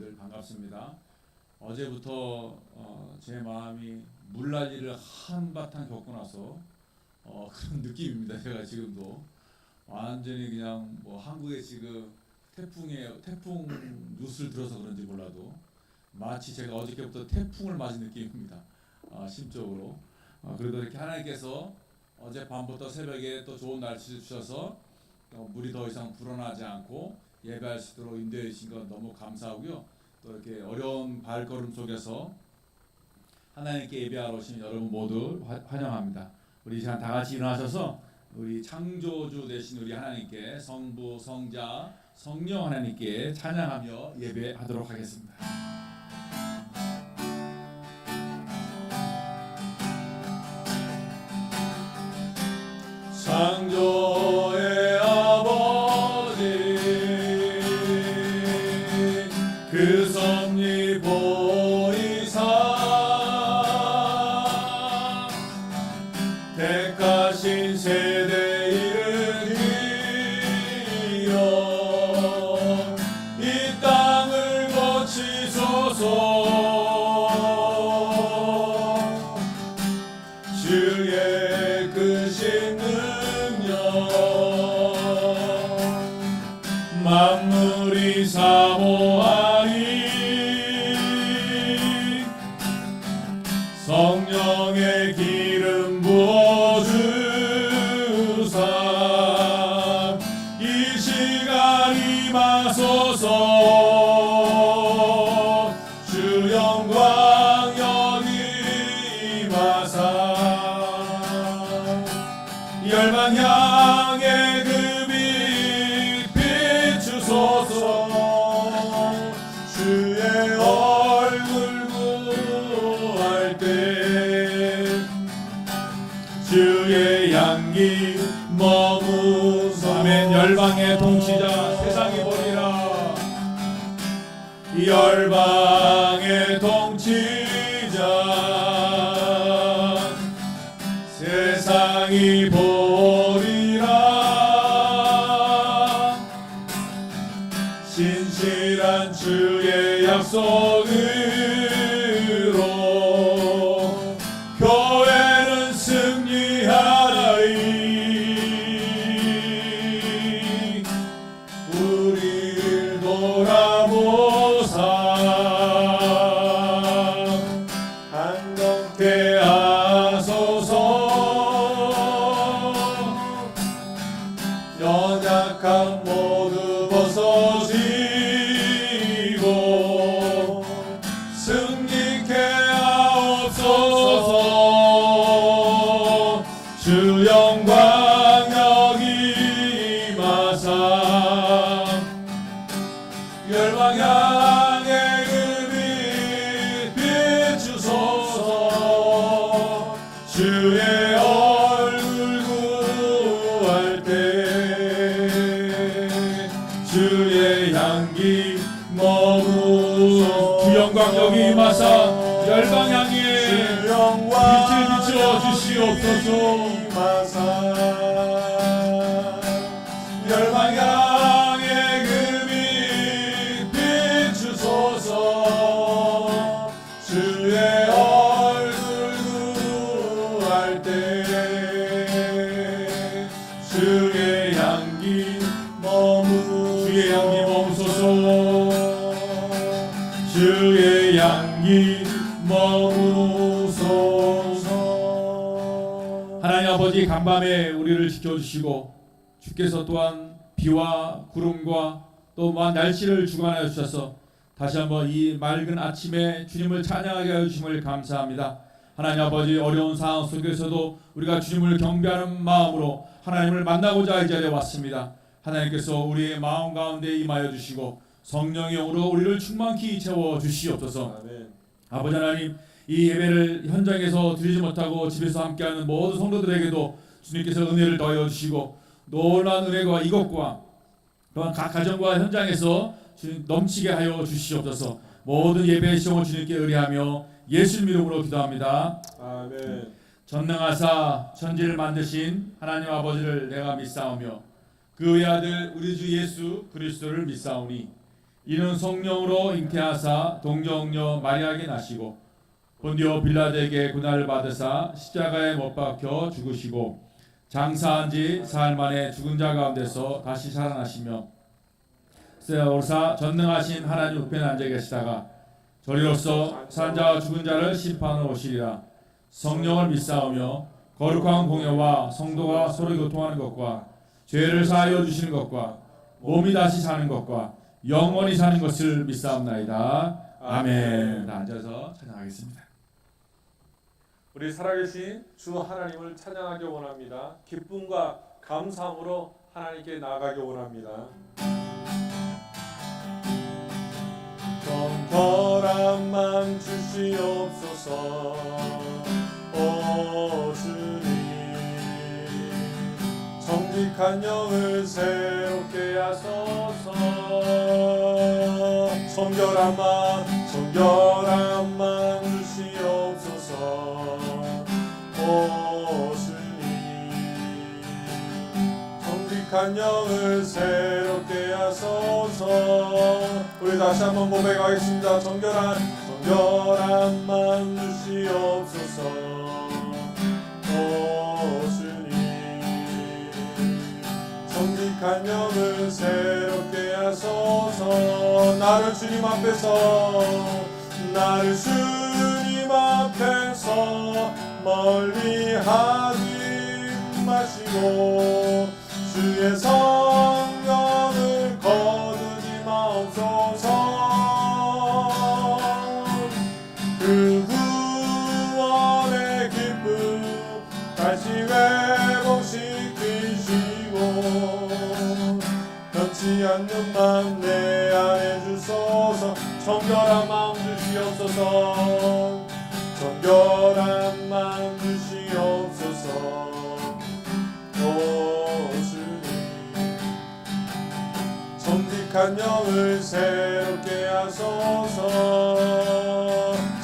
늘 반갑습니다. 어제부터 제 마음이 물난리를 한바탕 겪고 나서 그런 느낌입니다. 제가 지금도 완전히 그냥 뭐 한국에 지금 태풍 뉴스를 들어서 그런지 몰라도 마치 제가 어저께부터 태풍을 맞은 느낌입니다. 심적으로. 그래도 이렇게 하나님께서 어젯밤부터 새벽에 또 좋은 날씨를 주셔서 물이 더 이상 불어나지 않고 예배할 수 있도록 인도해 주신 것 너무 감사하고요. 또 이렇게 어려운 발걸음 속에서 하나님께 예배하러 오신 여러분 모두 환영합니다. 우리 시간 다 같이 일어나셔서 우리 창조주 되신 우리 하나님께 성부, 성자, 성령 하나님께 찬양하며 예배하도록 하겠습니다. 창조의 아버지 그 섭리 보이사 택하신 세대 이르기여 이 땅을 고치소서 주의 크신 만물이 사모하니 성령의 기름 부어주사 이 시간 임하소서 주 영광 여기 임하사 열방 향해 주의 얼굴 구할 때 주의 향기 머무서 아멘. 열방의 통치자 세상이 보리라 열방의 통치자 세상이 보리라 신실한 주의 약속으로 교회는 승리하리이 우리를 돌아보사 한동케 하소서 연약한 모두 벗어지 승리케 하옵소서 주 영광 여기 임하사 열방 향해 그 빛 비추소서 주의 얼굴 구할 때 주의 향기 머무소 주 영광 여기 임하사 열방 향해 빛을 비추어 주시옵소서 열방 향해 그 빛 비추소서 주의 얼굴 구할 때 주의 향기 머무소서 주의 향기 머무소서 하나님 아버지 간밤에 우리를 지켜주시고 주께서 또한 비와 구름과 또 무한 날씨를 주관하여 주셔서 다시 한번 이 맑은 아침에 주님을 찬양하게 하여 주심을 감사합니다. 하나님 아버지 어려운 상황 속에서도 우리가 주님을 경배하는 마음으로 하나님을 만나고자 이 자리에 왔습니다. 하나님께서 우리의 마음 가운데 임하여 주시고 성령의 영으로 우리를 충만히 채워 주시옵소서. 아멘. 아버지 하나님 이 예배를 현장에서 드리지 못하고 집에서 함께하는 모든 성도들에게도 주님께서 은혜를 더하여 주시고 놀라운 은혜와 이것과 또한 각 가정과 현장에서 주님 넘치게 하여 주시옵소서. 모든 예배의 시험을 주님께 의뢰하며 예수님 이름으로 기도합니다. 아멘. 전능하사 천지를 만드신 하나님 아버지를 내가 믿사오며 그 외아들 우리 주 예수 그리스도를 믿사오니 이는 성령으로 잉태하사 동정녀 마리아에게 나시고 본디오 빌라도에게 고난을 받으사 십자가에 못 박혀 죽으시고 장사한 지 사흘 만에 죽은 자 가운데서 다시 살아나시며 세월사 전능하신 하나님 우편에 앉아 계시다가 저리로서 산 자와 죽은 자를 심판하러 오시리라. 성령을 믿사오며 거룩한 공예와 성도가 서로 교통하는 것과 죄를 사하여 주시는 것과 몸이 다시 사는 것과 영원히 사는 것을 믿사옵나이다. 아멘. 앉아서 찬양하겠습니다. 우리 살아계신 주 하나님을 찬양하기 원합니다. 기쁨과 감사함으로 하나님께 나아가기 원합니다. 정결한 맘 주시옵소서. 오 주님, 정직한 영을 새롭게 하소서. 정결한 맘 주시옵소서. 오 주님, 정직한 영을 새롭게 하소서. 우리 다시 한번 고백하겠습니다. 정결한 맘 주시옵소서. 오 주님, 정직한 영을 새롭게 하소서. 나를 주님 앞에서 멀리 하지 마시고 주의 성령을 거두지 마옵소서. 그 구원의 기쁨 다시 회복시키시고 변치 않는 맘 내 안에 주소서. 정결한 마음 주시옵소서. 정결한 마음 주시옵소서. 오 주님, 정직한 영을 새롭게 하소서.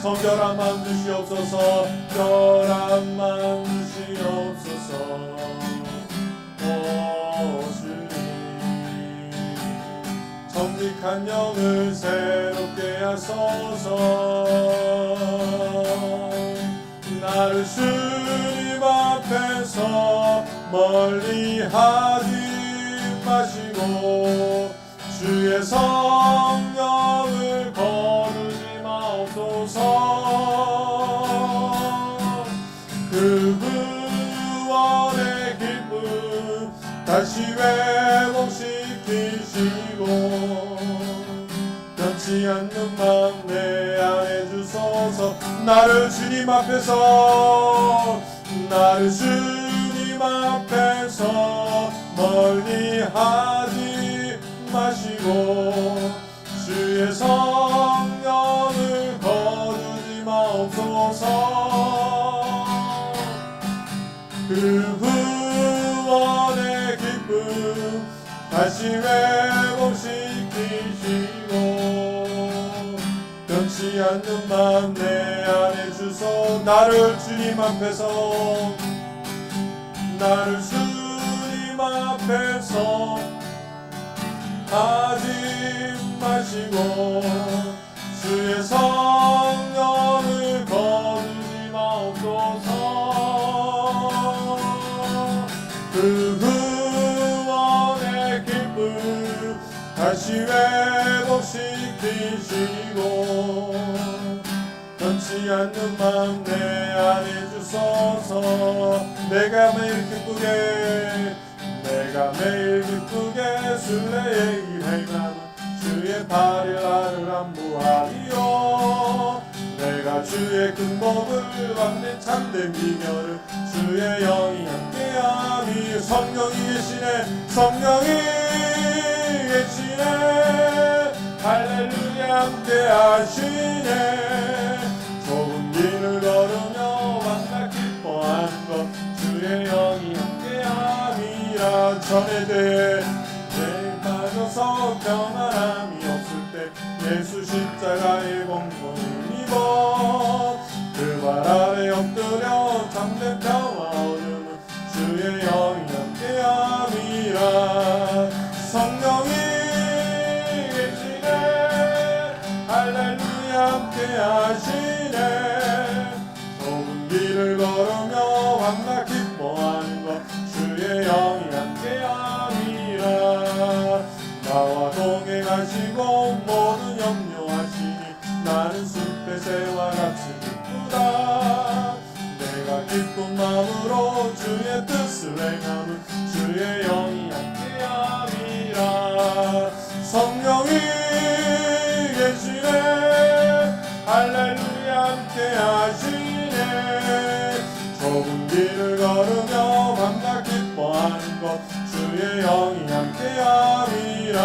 정결한 마음 주시옵소서. 정결한 마음 주시옵소서. 오 주님, 정직한 영을 새롭게 하소서. 나를 주님 앞에서 멀리 하지 마시고 주의 성령을 거두지 마옵소서. 그 구원의 기쁨 다시 회복시키시고 변치 않는 맘 내 안에 주소서. 나를 주님 앞에서 멀리 하지 마시고 주의 성령을 거두지 마옵소서. 그 구원의 기쁨 다시 회복시키시고 변치 않는 맘 내 안에 주소. 나를 주님 앞에서 하지 마시고 주의 성령을 거두지 마옵소서. 그 구원의 기쁨 다시 회복시키시고 변치 않는 맘 내 안에 주소서. 내가 매일 기쁘게 순례의 길을 가는 주의 발을 나를 안보하리요. 내가 주의 큰 법을 받는 참된 비결을 주의 영이 함께하니. 성령이 계시네 할렐루야 함께하시네. 좁은 길을 걸으며 만나 기뻐하는 것 주의 영이 함께함이라. 전에 대해 죄에 빠져서 평안함이 없을 때 예수 십자가의 공로를 입어 그 발 아래 엎드려 참된 평화 얻음은 주의 영이 함께함이라. 성령이 계시네 할렐루야 함께 하시네. 좁은 길을 걸으며 밤낮 기뻐하는 것 주의 영이 함께함이라. 나와 동행하시고 모든 염려하시니 나는 숲의 새와 같이 기쁘다. 내가 기쁜 마음으로 주의 뜻을 행하면 주의 영이 함께함이라. 성령이 계시네. 할렐루야 함께 하시네. 좁은 길을 걸으며 밤낮 기뻐하는 것 주의 영이 함께함이라.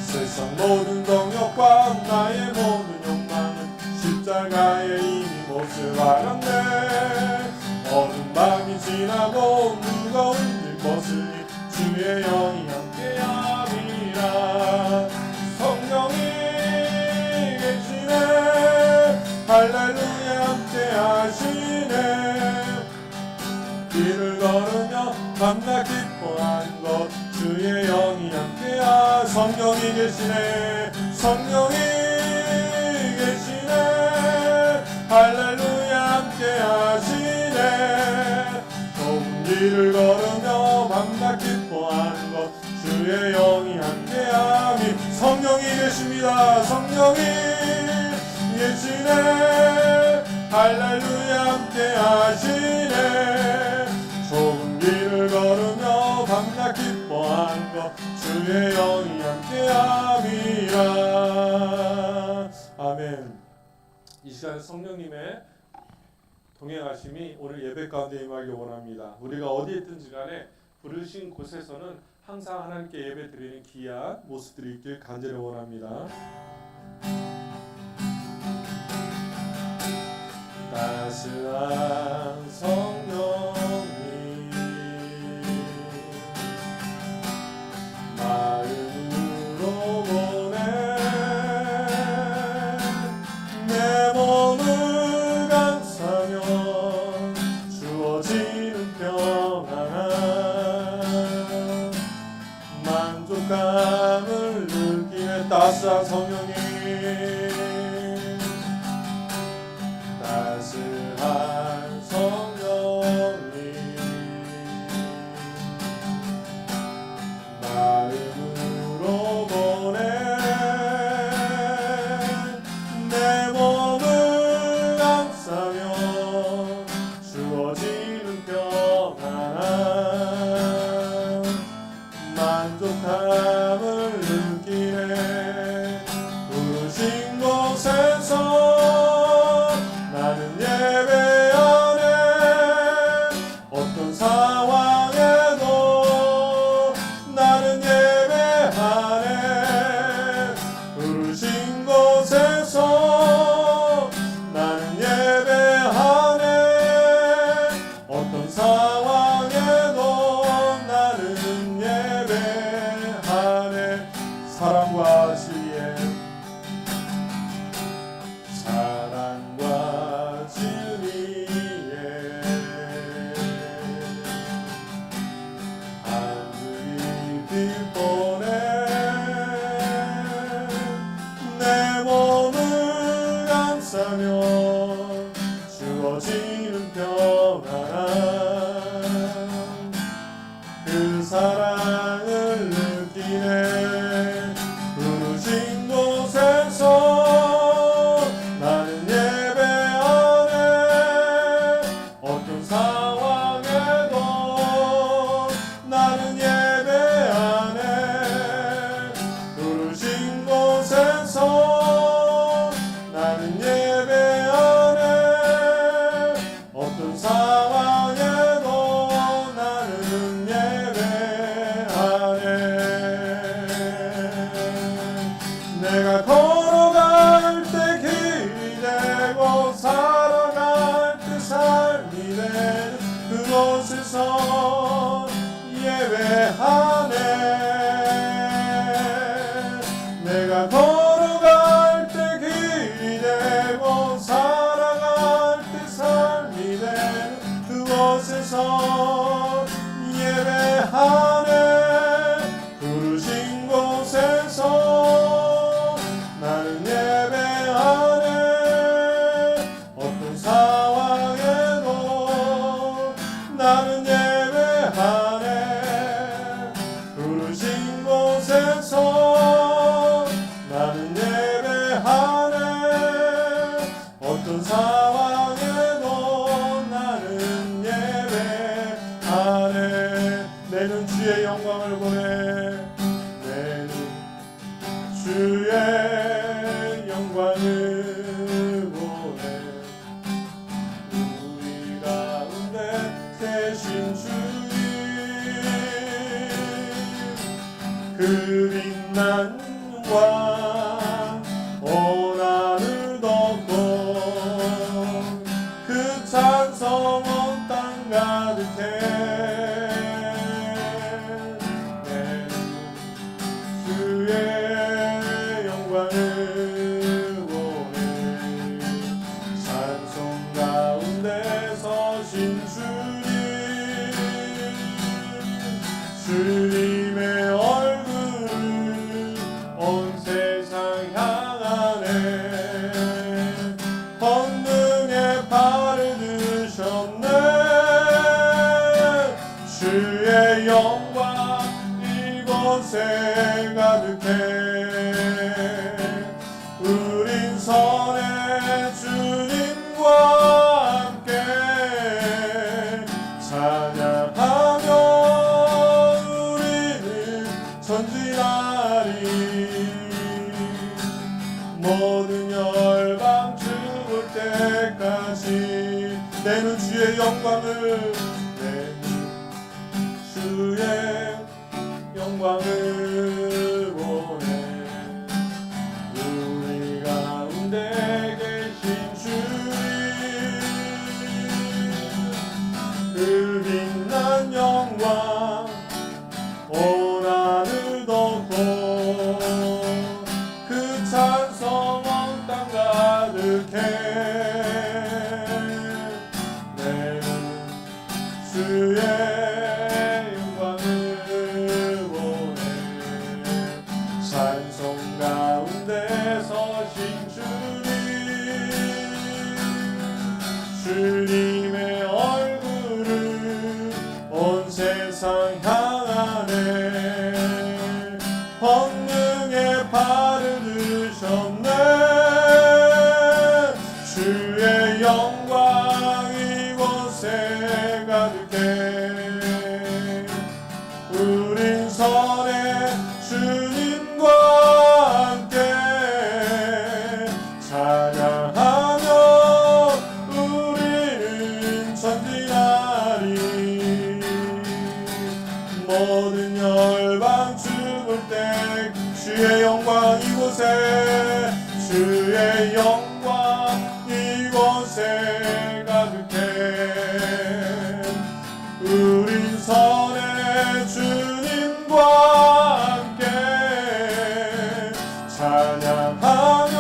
세상 모든 정욕과 나의 모든 욕망은 십자가에 이미 못을 박았네. 어두운 밤이 지나고 무거운 길 벗으니 주의 영이 함께함이라. 성령이 계시네. 할렐루야 함께 하시네. 길을 걸으며 밤낮 기뻐하는 것 주의 영이 함께하. 성령이 계시네. 성령이 계시네. 할렐루야 함께 하시네. 좁은 길을 걸으며 밤낮 기뻐하는 것 주의 영이 함께함이. 성령이 계십니다. 성령이 계시네. 할렐루야 함께 하시네. 좁은 길을 걸으며 밤낮 기뻐하는 것 주의 영이 함께함이라. 아멘. 이 시간 성령님의 동행하심이 오늘 예배 가운데 임하기 원합니다. 우리가 어디에 있든지 간에 부르신 곳에서는 항상 하나님께 예배 드리는 귀한 모습들이 있길 간절히 원합니다. 따스한 성령님 마음으로 보내 내 몸을 감싸며 주어지는 평안한 만족감을 느끼는 따스한 성령님. 따스한 성령님 마음으로 보내 내 몸을 감싸며 주어지는 평안한 만족함을 느끼네. 부르신 곳에서 나는 예배하네. 어떤 상황에도 나는 예배하네. 부르신 곳에서 나는 예배하네. 어떤 상황에도 나는 예배하네. 사랑과 진리에 사랑과 진리에 하늘이 빛보네. 내 몸을 감싸며 주어지는 평안한 그 사랑을 느끼네. 부르신 곳에서 나는 예배하네. 어떤 상황에도 나는 예배하네. 부르신 곳에서 나는 예배하네. 어떤 상황에도 나는 예배하네. 내가 걸어갈 때 길이 되고 살아갈 때 삶이 되는 그곳에서 예배하네. 내가 걸어갈 때 길이 되고 살아갈 때 삶이 되는 그곳에서 예배하네. 부르신 곳에서 나는 예배하네. 어떤 상황에도 나는 예배하네. 내 눈 주의 영광을 보네. 내 눈 주의 영광을 보네. 우리 가운데 계신 주님, 그 빛난 왕 오나를 덮고 그 찬송 온 땅 가득해. 내 주의 영광을 보네. 찬송 가운데 서신 주님의 얼굴을 온 세상 향하네. 권능의 발을 드셨네. 주의 영광 이곳에 가득해. 우린 선의 주님과 함께 찬양하며 전진하리. 모든 열방 죽을 때까지 내 눈 주의 영광을, 내 눈 주의 영광을 보네. 우리 가운데 계신 주님, 그 빛난 영광 오나를 덮고 그 찬송 온 땅 가득해. 내 주의 영광을 보네. 찬송 가운데 서신 주님의 얼굴을 온 세상 향하네. 권능의 발을 드셨네. 주의 영광 이곳에 가득해. 우린 선의 주님과 함께 찬양하며 우리는 전진하리. 모든 열방 죽을 때 주의 영광 이곳에, 주의 영광 이곳에 가득해. 우린 선의 주님과 함께 찬양하며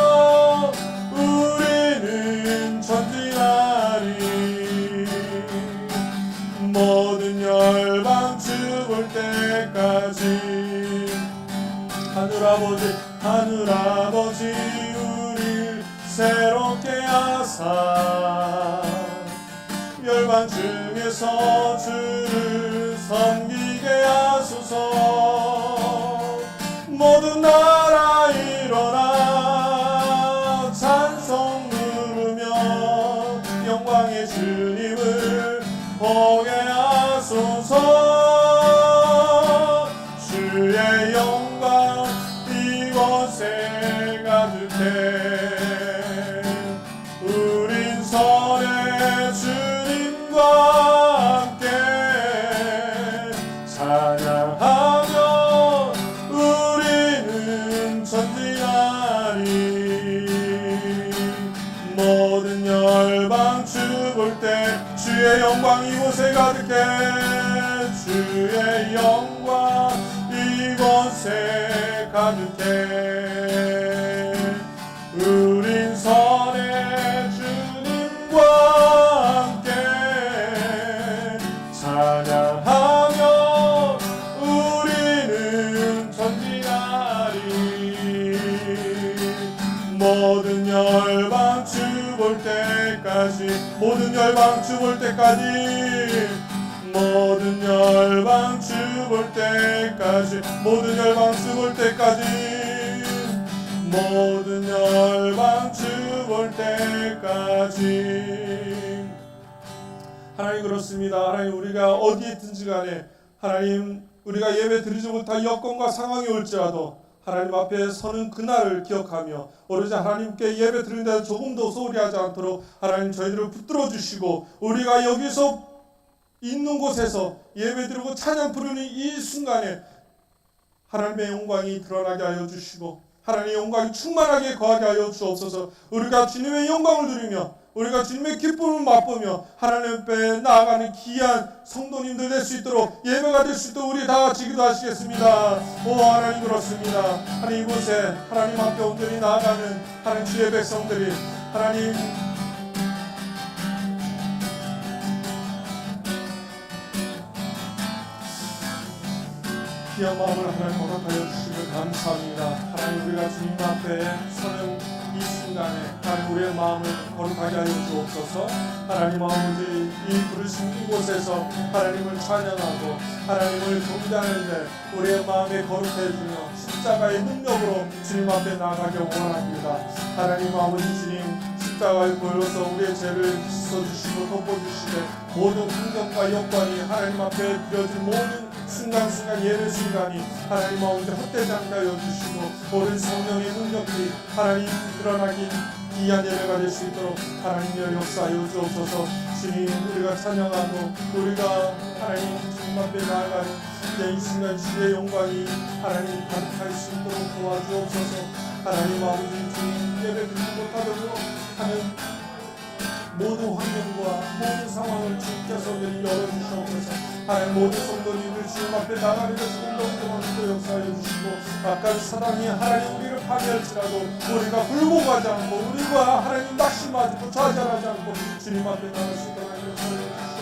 우리는 전진하리. 모든 열방 죽을 때까지. 하늘 아버지 우릴 새롭게 하사 열방 중에서 주를 섬기게 하소서. 모든 나라 일어나 찬송 부르며 영광의 주님을 보게 하소서. 주의 영광 이곳에 가득해. 우린 선의 주님과 함께 찬양하며 우리는 전진하리. 모든 열방 죽을 때 주의 영광 이곳에 가득해. 주의 영광 이곳에 가득해. 우린 선의 주님과 함께 찬양하며 우리는 전진하리. 모든 열방 죽을 때까지, 모든 열방 죽을 때까지, 모든 열방 죽을 때까지, 모든 열방 죽을 때까지, 모든 열방 주볼 때까지. 하나님 그렇습니다. 하나님 우리가 어디에 있든지 간에 하나님 우리가 예배 드리지 못할 여건과 상황이 올지라도 하나님 앞에 서는 그날을 기억하며 오로지 하나님께 예배 드리는 데서 조금도 소홀히 하지 않도록 하나님 저희들을 붙들어 주시고 우리가 여기서 있는 곳에서 예배 드리고 찬양 부르는 이 순간에 하나님의 영광이 드러나게 하여 주시고 하나님의 영광이 충만하게 거하게 하여 주옵소서. 우리가 주님의 영광을 누리며 우리가 주님의 기쁨을 맛보며 하나님 앞에 나아가는 귀한 성도님들 될 수 있도록 예배가 될 수 있도록 우리 다 같이 기도하시겠습니다. 오 하나님 그렇습니다. 하나님 이곳에 하나님 앞에 온전히 나아가는 하나님 주의 백성들이 하나님 귀한 마음을 하나님 허락하여 주시면 감사합니다. 하나님 우리가 주님 앞에 서는 이 순간에 하나님 우리의 마음을 거룩하게 하여 주옵소서. 하나님 아버지 이 부르신 이곳에서 하나님을 찬양하고 하나님을 경배하는데 우리의 마음에 거룩해지며 십자가의 능력으로 주님 앞에 나아가길 원합니다. 하나님 아버지 주님 십자가에 보여서 우리의 죄를 씻어주시고 덮어주시되 모든 환경과 여건이 하나님 앞에 드려진 모든 순간순간 예배 순간이 하나님 아버지 헛되지 않게 하여 주시고 오랜 성령의 능력이 하나님 드러나기 귀한 예배가 될 수 있도록 하나님의 역사하여 주옵소서. 주님 우리가 찬양하고 우리가 하나님 주님 앞에 나아가는 이 순간 주의 영광이 하나님 가득할 수 있도록 도와주옵소서. 하나님 아버지 주님 예배 드리지 못하도록 하는 모든 환경과 모든 상황을 주께서 열어주시옵소서. 하나님 모든 성도님들 주님 앞에 나가는 것을 인도하시고 역사하여 주시고 아까 사단이 하나님 우리를 파괴할지라도 우리가 굴복하지 않고 우리가 하나님 낙심하지 않고 좌절하지 않고 주님 앞에 나갈 수 있도록 역사하여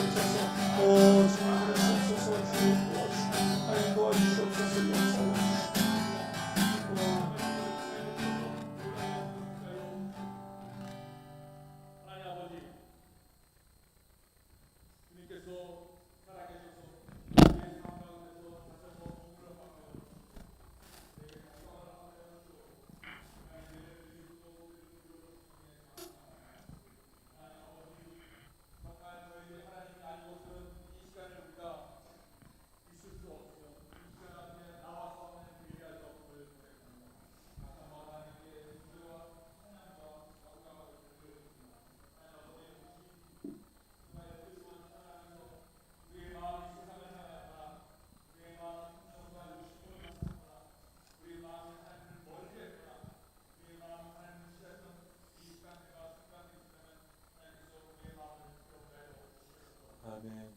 주시옵소서. 오 주님 그러시옵소서. 주님 도와주시옵소서. 하나님 도와주시옵소서. 역사하여 주시옵소서. 아멘.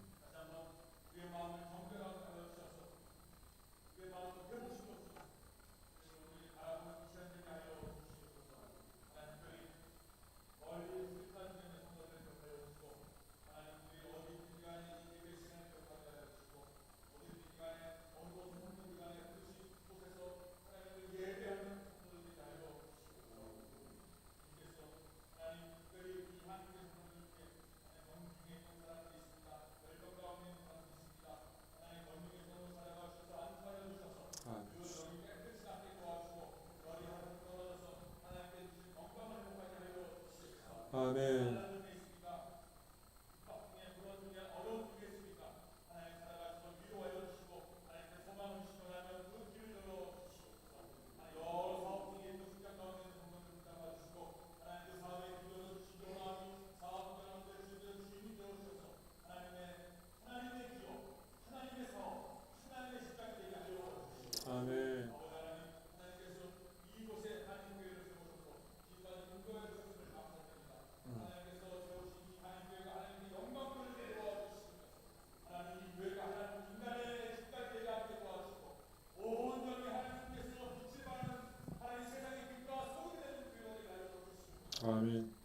아멘. 아멘. 아멘.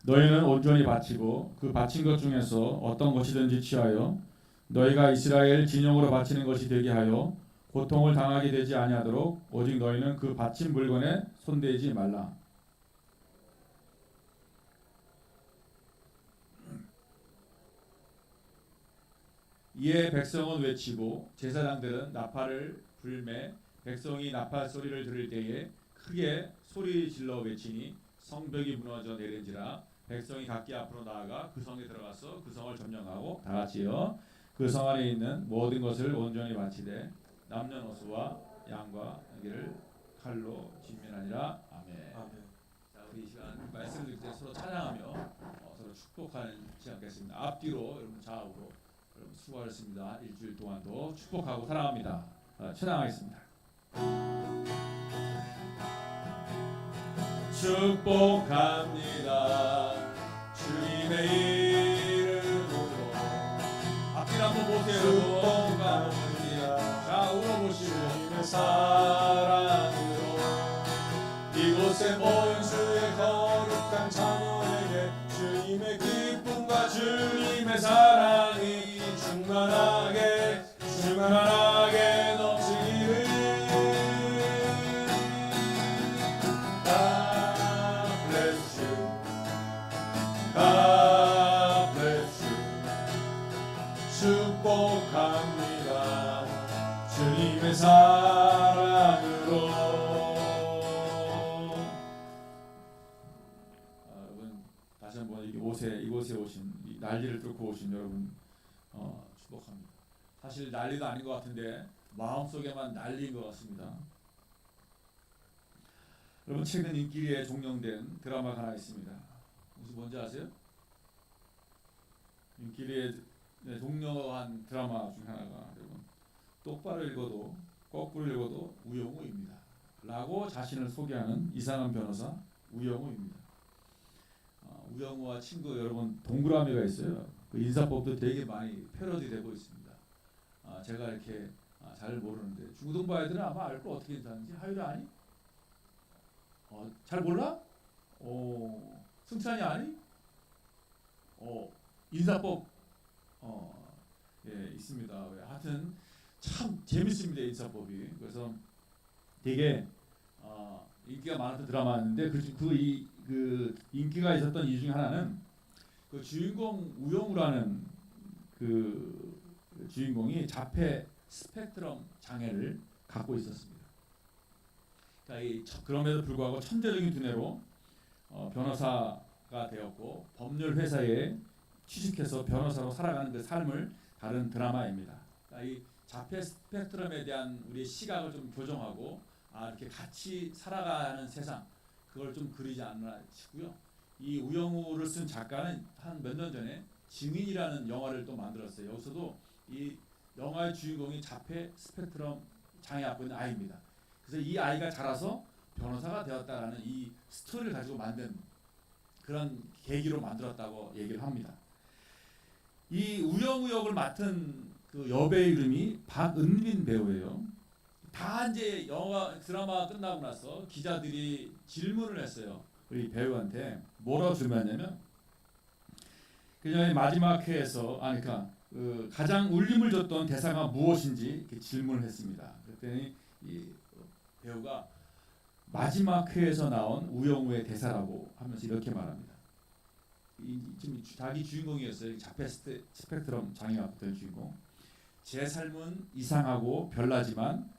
너희는 온전히 바치고 그 바친 것 중에서 어떤 것이든지 취하여 너희가 이스라엘 진영으로 바치는 것이 되게 하여 고통을 당하게 되지 아니하도록 오직 너희는 그 바친 물건에 손대지 말라. 이에 백성은 외치고 제사장들은 나팔을 불매 백성이 나팔 소리를 들을 때에 크게 소리 질러 외치니 성벽이 무너져 내린지라 백성이 각기 앞으로 나아가 그 성에 들어가서 그 성을 점령하고 다 같이요 그 성 안에 있는 모든 것을 온전히 바치되 남녀노소와 양과 나귀를 칼로 진멸하니라. 아멘. 아멘. 자, 우리 이 시간 말씀을 듣을 때 서로 찬양하며 서로 축복하는 시간 갖겠습니다. 앞뒤로 여러분 좌우로 여러분 수고하셨습니다. 일주일 동안도 축복하고 사랑합니다. 찬양하겠습니다. 축복합니다. 주님의 이름으로 앞뒤를 한번 보세요. 축복합니다. 좌우로 보시고 주님의 사랑으로 이곳에 모인 주의 거룩한 자녀에게 주님의 기쁨과 주님의 사랑이 충만하게 넘치기를. God bless you. God bless you. 축복합니다. 주님의 사랑으로. 여러분 다시 한번 이곳에 오신 이 난리를 뚫고 오신 여러분 축복합니다. 사실 난리도 아닌 것 같은데 마음속에만 난리인 것 같습니다. 여러분 최근 인기리에 종영된 드라마가 하나 있습니다. 혹시 뭔지 아세요? 인기리에 종영한 드라마 중 하나가 여러분 똑바로 읽어도 거꾸로 읽어도 우영우입니다. 라고 자신을 소개하는 이상한 변호사 우영우입니다. 우영우와 친구 여러분 동그라미가 있어요. 그 인사법도 되게 많이 패러디되고 있습니다. 제가 이렇게 잘 모르는데 중고등부 아이들은 아마 알 거 어떻게 인사하는지. 하율이 아니? 잘 몰라? 승찬이 아니? 인사법 예, 있습니다. 하여튼 참 재밌습니다. 인사법이. 그래서 되게 인기가 많았던 드라마였는데 그 인기가 있었던 이유 중에 하나는 그 주인공 우영우라는 그 주인공이 자폐 스펙트럼 장애를 갖고 있었습니다. 그러니까 그럼에도 불구하고 천재적인 두뇌로 변호사가 되었고 법률 회사에 취직해서 변호사로 살아가는 그 삶을 다룬 드라마입니다. 그러니까 이 자폐 스펙트럼에 대한 우리의 시각을 좀 교정하고 이렇게 같이 살아가는 세상 그걸 좀 그리지 않나 싶고요. 이 우영우를 쓴 작가는 한 몇 년 전에 증인이라는 영화를 또 만들었어요. 여기서도 이 영화의 주인공이 자폐 스펙트럼 장애 갖고 있는 아이입니다. 그래서 이 아이가 자라서 변호사가 되었다라는 이 스토리를 가지고 만든 그런 계기로 만들었다고 얘기를 합니다. 이 우영우 역을 맡은 그 여배의 이름이 박은빈 배우예요. 다 이제 영화 드라마 끝나고 나서 기자들이 질문을 했어요. 우리 배우한테 뭐라고 질문했냐면 그녀의 마지막 회에서 그러니까 가장 울림을 줬던 대사가 무엇인지 이렇게 질문을 했습니다. 그랬더니 이 배우가 마지막 회에서 나온 우영우의 대사라고 하면서 이렇게 말합니다. 지금 자기 주인공이었어요. 자폐 스펙트럼 장애가 된 주인공. 제 삶은 이상하고 별나지만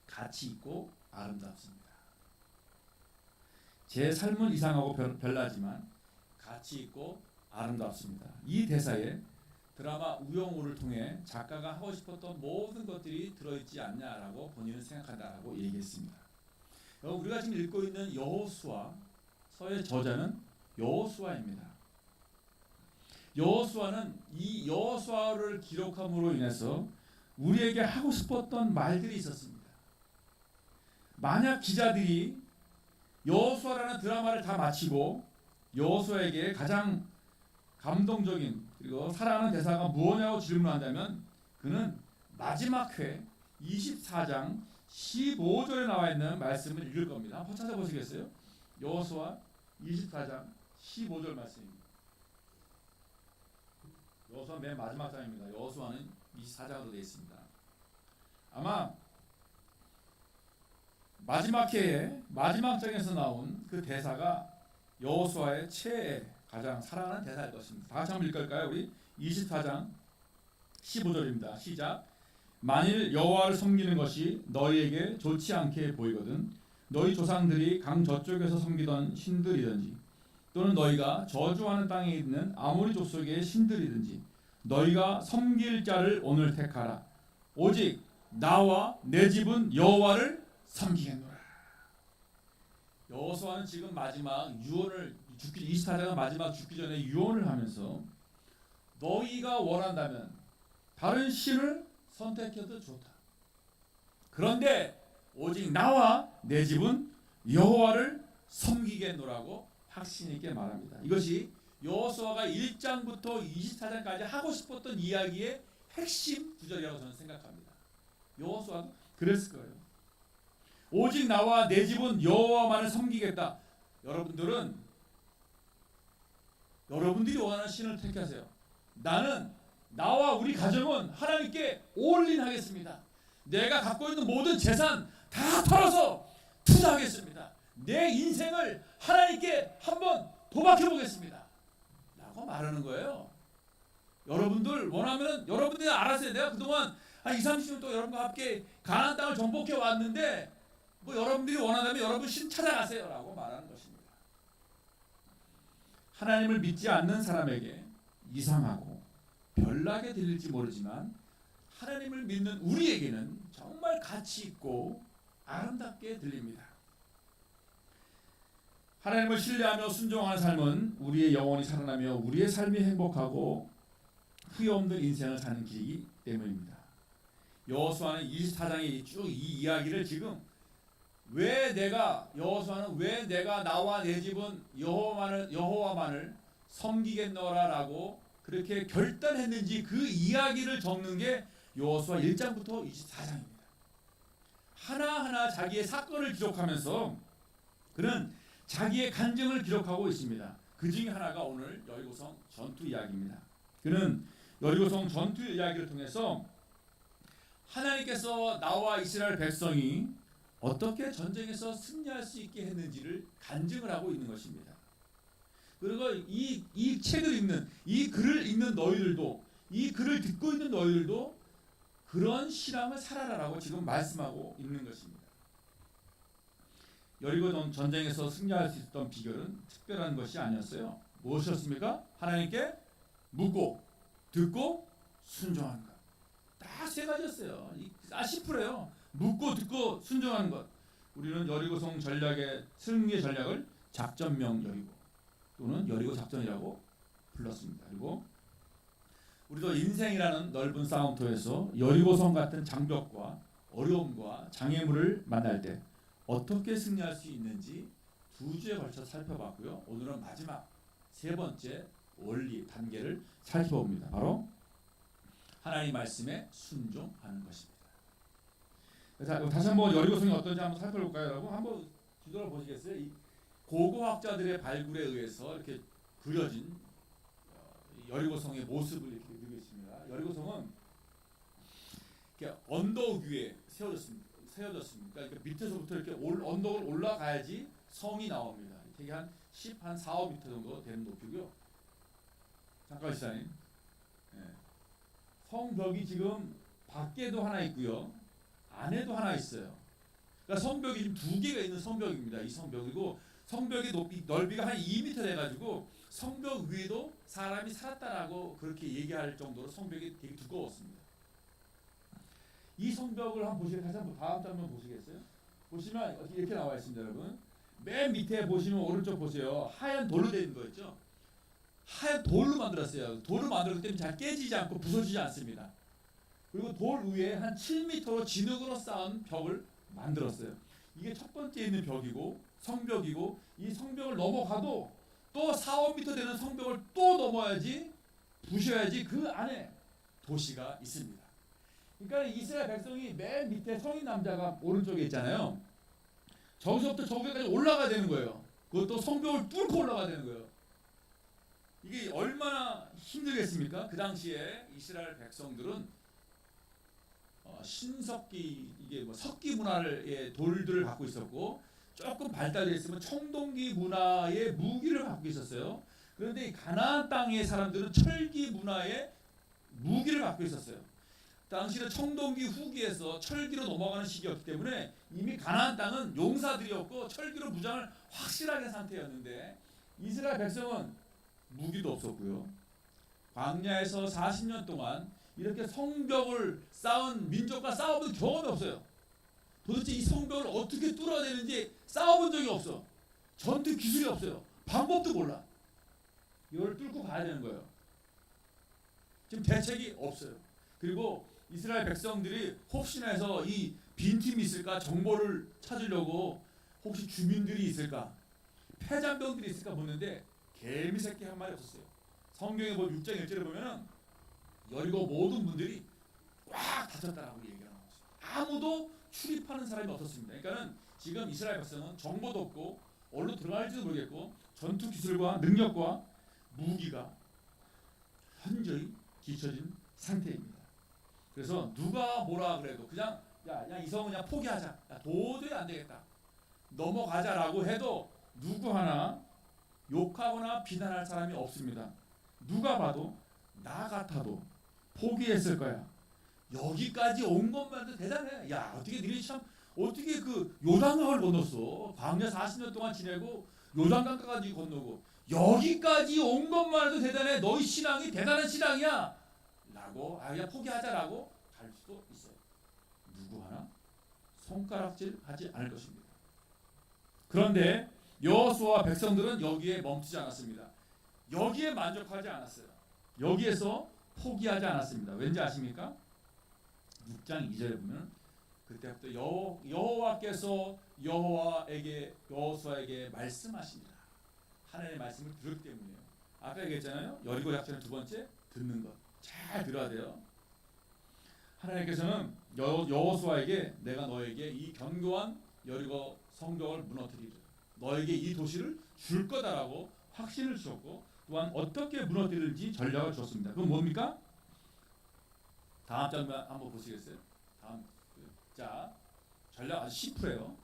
가치 있고 아름답습니다. 제 삶은 이상하고 별나지만 가치 있고 아름답습니다. 이 대사에 드라마 우영우를 통해 작가가 하고 싶었던 모든 것들이 들어있지 않냐라고 본인은 생각한다라고 얘기했습니다. 우리가 지금 읽고 있는 여호수아서의 저자는 여호수아입니다. 여호수아는 이 여호수아를 기록함으로 인해서 우리에게 하고 싶었던 말들이 있었습니다. 만약 기자들이 여호수아라는 드라마를 다 마치고 여호수아에게 가장 감동적인 그리고 사랑하는 대사가 무엇냐고 질문한다면 그는 마지막 회 24장 15절에 나와 있는 말씀을 읽을 겁니다. 한번 찾아보시겠어요? 여호수아 24장 15절 말씀입니다. 여호수아 맨 마지막 장입니다. 여호수아는 24장으로 되어 있습니다. 아마 마지막 해에 마지막 장에서 나온 그 대사가 여호수아의 최애 가장 사랑하는 대사일 것입니다. 다 같이 한번 읽을까요? 우리 24장 15절입니다. 시작. 만일 여호와를 섬기는 것이 너희에게 좋지 않게 보이거든 너희 조상들이 강 저쪽에서 섬기던 신들이든지 또는 너희가 저주하는 땅에 있는 아모리 족속의 신들이든지 너희가 섬길 자를 오늘 택하라. 오직 나와 내 집은 여호와를 섬기겠노라. 여호수아는 지금 마지막 유언을 24장은 마지막 죽기 전에 유언을 하면서 너희가 원한다면 다른 신을 선택해도 좋다. 그런데 오직 나와 내 집은 여호와를 섬기겠노라고 확신 있게 말합니다. 이것이 여호수아가 1장부터 24장까지 하고 싶었던 이야기의 핵심 구절이라고 저는 생각합니다. 여호수아도 그랬을 거예요. 오직 나와 내 집은 여호와만을 섬기겠다. 여러분들이 원하는 신을 택하세요. 나는 나와 우리 가정은 하나님께 올인하겠습니다. 내가 갖고 있는 모든 재산 다 털어서 투자하겠습니다. 내 인생을 하나님께 한번 도박해 보겠습니다. 라고 말하는 거예요. 여러분들 원하면 여러분들이 알아서 내가 그동안 한 20-30년 동안 여러분과 함께 가나안 땅을 정복해 왔는데 뭐 여러분들이 원한다면 여러분 신 찾아가세요 라고 말하는 것입니다. 하나님을 믿지 않는 사람에게 이상하고 별나게 들릴지 모르지만 하나님을 믿는 우리에게는 정말 가치 있고 아름답게 들립니다. 하나님을 신뢰하며 순종하는 삶은 우리의 영혼이 살아나며 우리의 삶이 행복하고 후회 없는 인생을 사는 길이기 때문입니다. 여호수아는 24장의 쭉 이 이야기를 지금 여호수아는 왜 내가 나와 내 집은 여호와만을 섬기겠노라라고 그렇게 결단했는지 그 이야기를 적는 게 여호수아 1장부터 24장입니다. 하나하나 자기의 사건을 기록하면서 그는 자기의 간증을 기록하고 있습니다. 그 중에 하나가 오늘 여리고성 전투 이야기입니다. 그는 여리고성 전투 이야기를 통해서 하나님께서 나와 이스라엘 백성이 어떻게 전쟁에서 승리할 수 있게 했는지를 간증을 하고 있는 것입니다. 그리고 이 책을 읽는 이 글을 읽는 너희들도 이 글을 듣고 있는 너희들도 그런 신앙을 살아라라고 지금 말씀하고 있는 것입니다. 여리고 전쟁에서 승리할 수 있었던 비결은 특별한 것이 아니었어요. 무엇이었습니까? 하나님께 묻고 듣고 순종하는 것. 딱 세 가지였어요. 심플해요. 묻고 듣고 순종하는 것. 우리는 여리고성 전략의 승리의 전략을 작전명 여리고 또는 여리고 작전이라고 불렀습니다. 그리고 우리도 인생이라는 넓은 싸움터에서 여리고성 같은 장벽과 어려움과 장애물을 만날 때 어떻게 승리할 수 있는지 두 주에 걸쳐 살펴봤고요. 오늘은 마지막 세 번째 원리 단계를 살펴봅니다. 바로 하나님 말씀에 순종하는 것입니다. 자, 다시 한번 여리고성이 어떤지 한번 살펴볼까요, 여러분? 한번 뒤돌아보시겠어요? 이 고고학자들의 발굴에 의해서 이렇게 그려진 여리고성의 모습을 이렇게 그리고 여리고성은 이렇게 언덕 위에 세워졌습니다. 그러니까 밑에서부터 이렇게 언덕을 올라가야지 성이 나옵니다. 되게 한 4-5m 정도 되는 높이고요. 잠깐 시장님, 성벽이 지금 밖에도 하나 있고요, 안에도 하나 있어요. 그러니까 성벽이 지금 두 개가 있는 성벽입니다. 이 성벽이고 성벽의 넓이가 한 2m 돼가지고 성벽 위에도 사람이 살았다라고 그렇게 얘기할 정도로 성벽이 되게 두꺼웠습니다. 이 성벽을 한번 보시겠어요? 다시 한번 다음 장면 보시겠어요? 보시면 이렇게 나와 있습니다, 여러분. 맨 밑에 보시면 오른쪽 보세요. 하얀 돌로 되어 있는 거 있죠? 하얀 돌로 만들었어요. 돌로 만들었기 때문에 잘 깨지지 않고 부서지지 않습니다. 그리고 돌 위에 한 7m로 진흙으로 쌓은 벽을 만들었어요. 이게 첫 번째 있는 벽이고 성벽이고 이 성벽을 넘어가도 또 4-5m 되는 성벽을 또 넘어야지 부셔야지 그 안에 도시가 있습니다. 그러니까 이스라엘 백성이 맨 밑에 성인 남자가 오른쪽에 있잖아요. 저기서부터 저기까지 올라가야 되는 거예요. 그것도 성벽을 뚫고 올라가야 되는 거예요. 이게 얼마나 힘들겠습니까? 그 당시에 이스라엘 백성들은 신석기, 이게 뭐 석기 문화의 돌들을 갖고 있었고, 조금 발달되어 있으면 청동기 문화의 무기를 갖고 있었어요. 그런데 이 가나안 땅의 사람들은 철기 문화의 무기를 갖고 있었어요. 당시는 청동기 후기에서 철기로 넘어가는 시기였기 때문에 이미 가나안 땅은 용사들이었고 철기로 무장을 확실하게 한 상태였는데, 이스라엘 백성은 무기도 없었고요. 광야에서 40년 동안 이렇게 성벽을 쌓은 민족과 싸워본 경험이 없어요. 도대체 이 성벽을 어떻게 뚫어야 되는지 싸워본 적이 없어. 전투 기술이 없어요. 방법도 몰라. 이걸 뚫고 가야 되는 거예요. 지금 대책이 없어요. 그리고 이스라엘 백성들이 혹시나 해서 이 빈틈이 있을까 정보를 찾으려고 혹시 주민들이 있을까, 패잔병들이 있을까 보는데 개미 새끼 한 마리 없었어요. 성경에 뭐 6장 1절에 보면은 여리고 모든 분들이 꽉 닫혔다라고 얘기를 하는 거죠. 아무도 출입하는 사람이 없었습니다. 그러니까는 지금 이스라엘 백성은 정보도 없고 어디로 들어갈지도 모르겠고 전투 기술과 능력과 무기가 현저히 뒤처진 상태입니다. 그래서 누가 뭐라 그래도 그냥 야 이성은 그냥 포기하자, 야, 도저히 안 되겠다, 넘어가자라고 해도 누구 하나 욕하거나 비난할 사람이 없습니다. 누가 봐도 나 같아도 포기했을 거야. 여기까지 온 것만도 대단해. 야, 어떻게 니네 참 어떻게 그 요단강을 건넜어? 광야 40년 동안 지내고 요단강까지 건너고 여기까지 온 것만 해도 대단해. 너희 신앙이 대단한 신앙이야 라고 그냥 포기하자라고 갈 수도 있어요. 누구 하나 손가락질 하지 않을 것입니다. 그런데 여호수아와 백성들은 여기에 멈추지 않았습니다. 여기에 만족하지 않았어요. 여기에서 포기하지 않았습니다. 왠지 아십니까? 6장 2절에 보면 그때부터 여호와께서 여호수아에게 말씀하십니다. 하나님의 말씀을 들었기 때문이에요. 아까 얘기했잖아요. 여리고 작전의 두 번째, 듣는 것. 잘 들어야 돼요. 하나님께서는 여호수아에게 내가 너에게 이 견고한 여리고 성벽을 무너뜨리리라, 너에게 이 도시를 줄 거다라고 확신을 주셨고, 또한 어떻게 무너뜨릴지 전략을 줬습니다. 그건 뭡니까? 다음 장면 한번 보시겠어요? 자, 전략 아주 심플해요.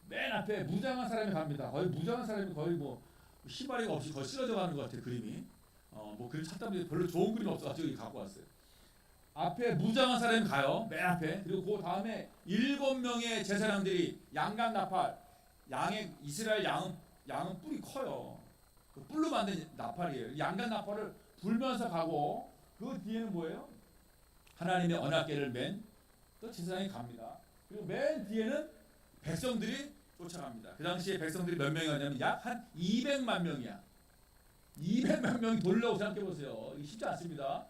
맨 앞에 무장한 사람이 갑니다. 거의 무장한 사람이 거의 뭐 시바리가 없이 거의 쓰러져 가는 것 같아요. 그림이. 뭐 그림 찾다 보니 별로 좋은 그림 없어가지고 갖고 왔어요. 앞에 무장한 사람이 가요. 맨 앞에. 그리고 그 다음에 7명의 제사장들이 양각 나팔. 이스라엘 양은 뿔이 커요. 그 뿔로 만든 나팔이에요. 양각 나팔을 불면서 가고, 그 뒤에는 뭐예요? 하나님의 언약궤를 맨 또 제사장이 갑니다. 그리고 맨 뒤에는 백성들이 쫓아갑니다. 그 당시에 백성들이 몇 명이었냐면 약 한 200만 명이야. 200만 명이 돌려고 생각해보세요. 이게 쉽지 않습니다.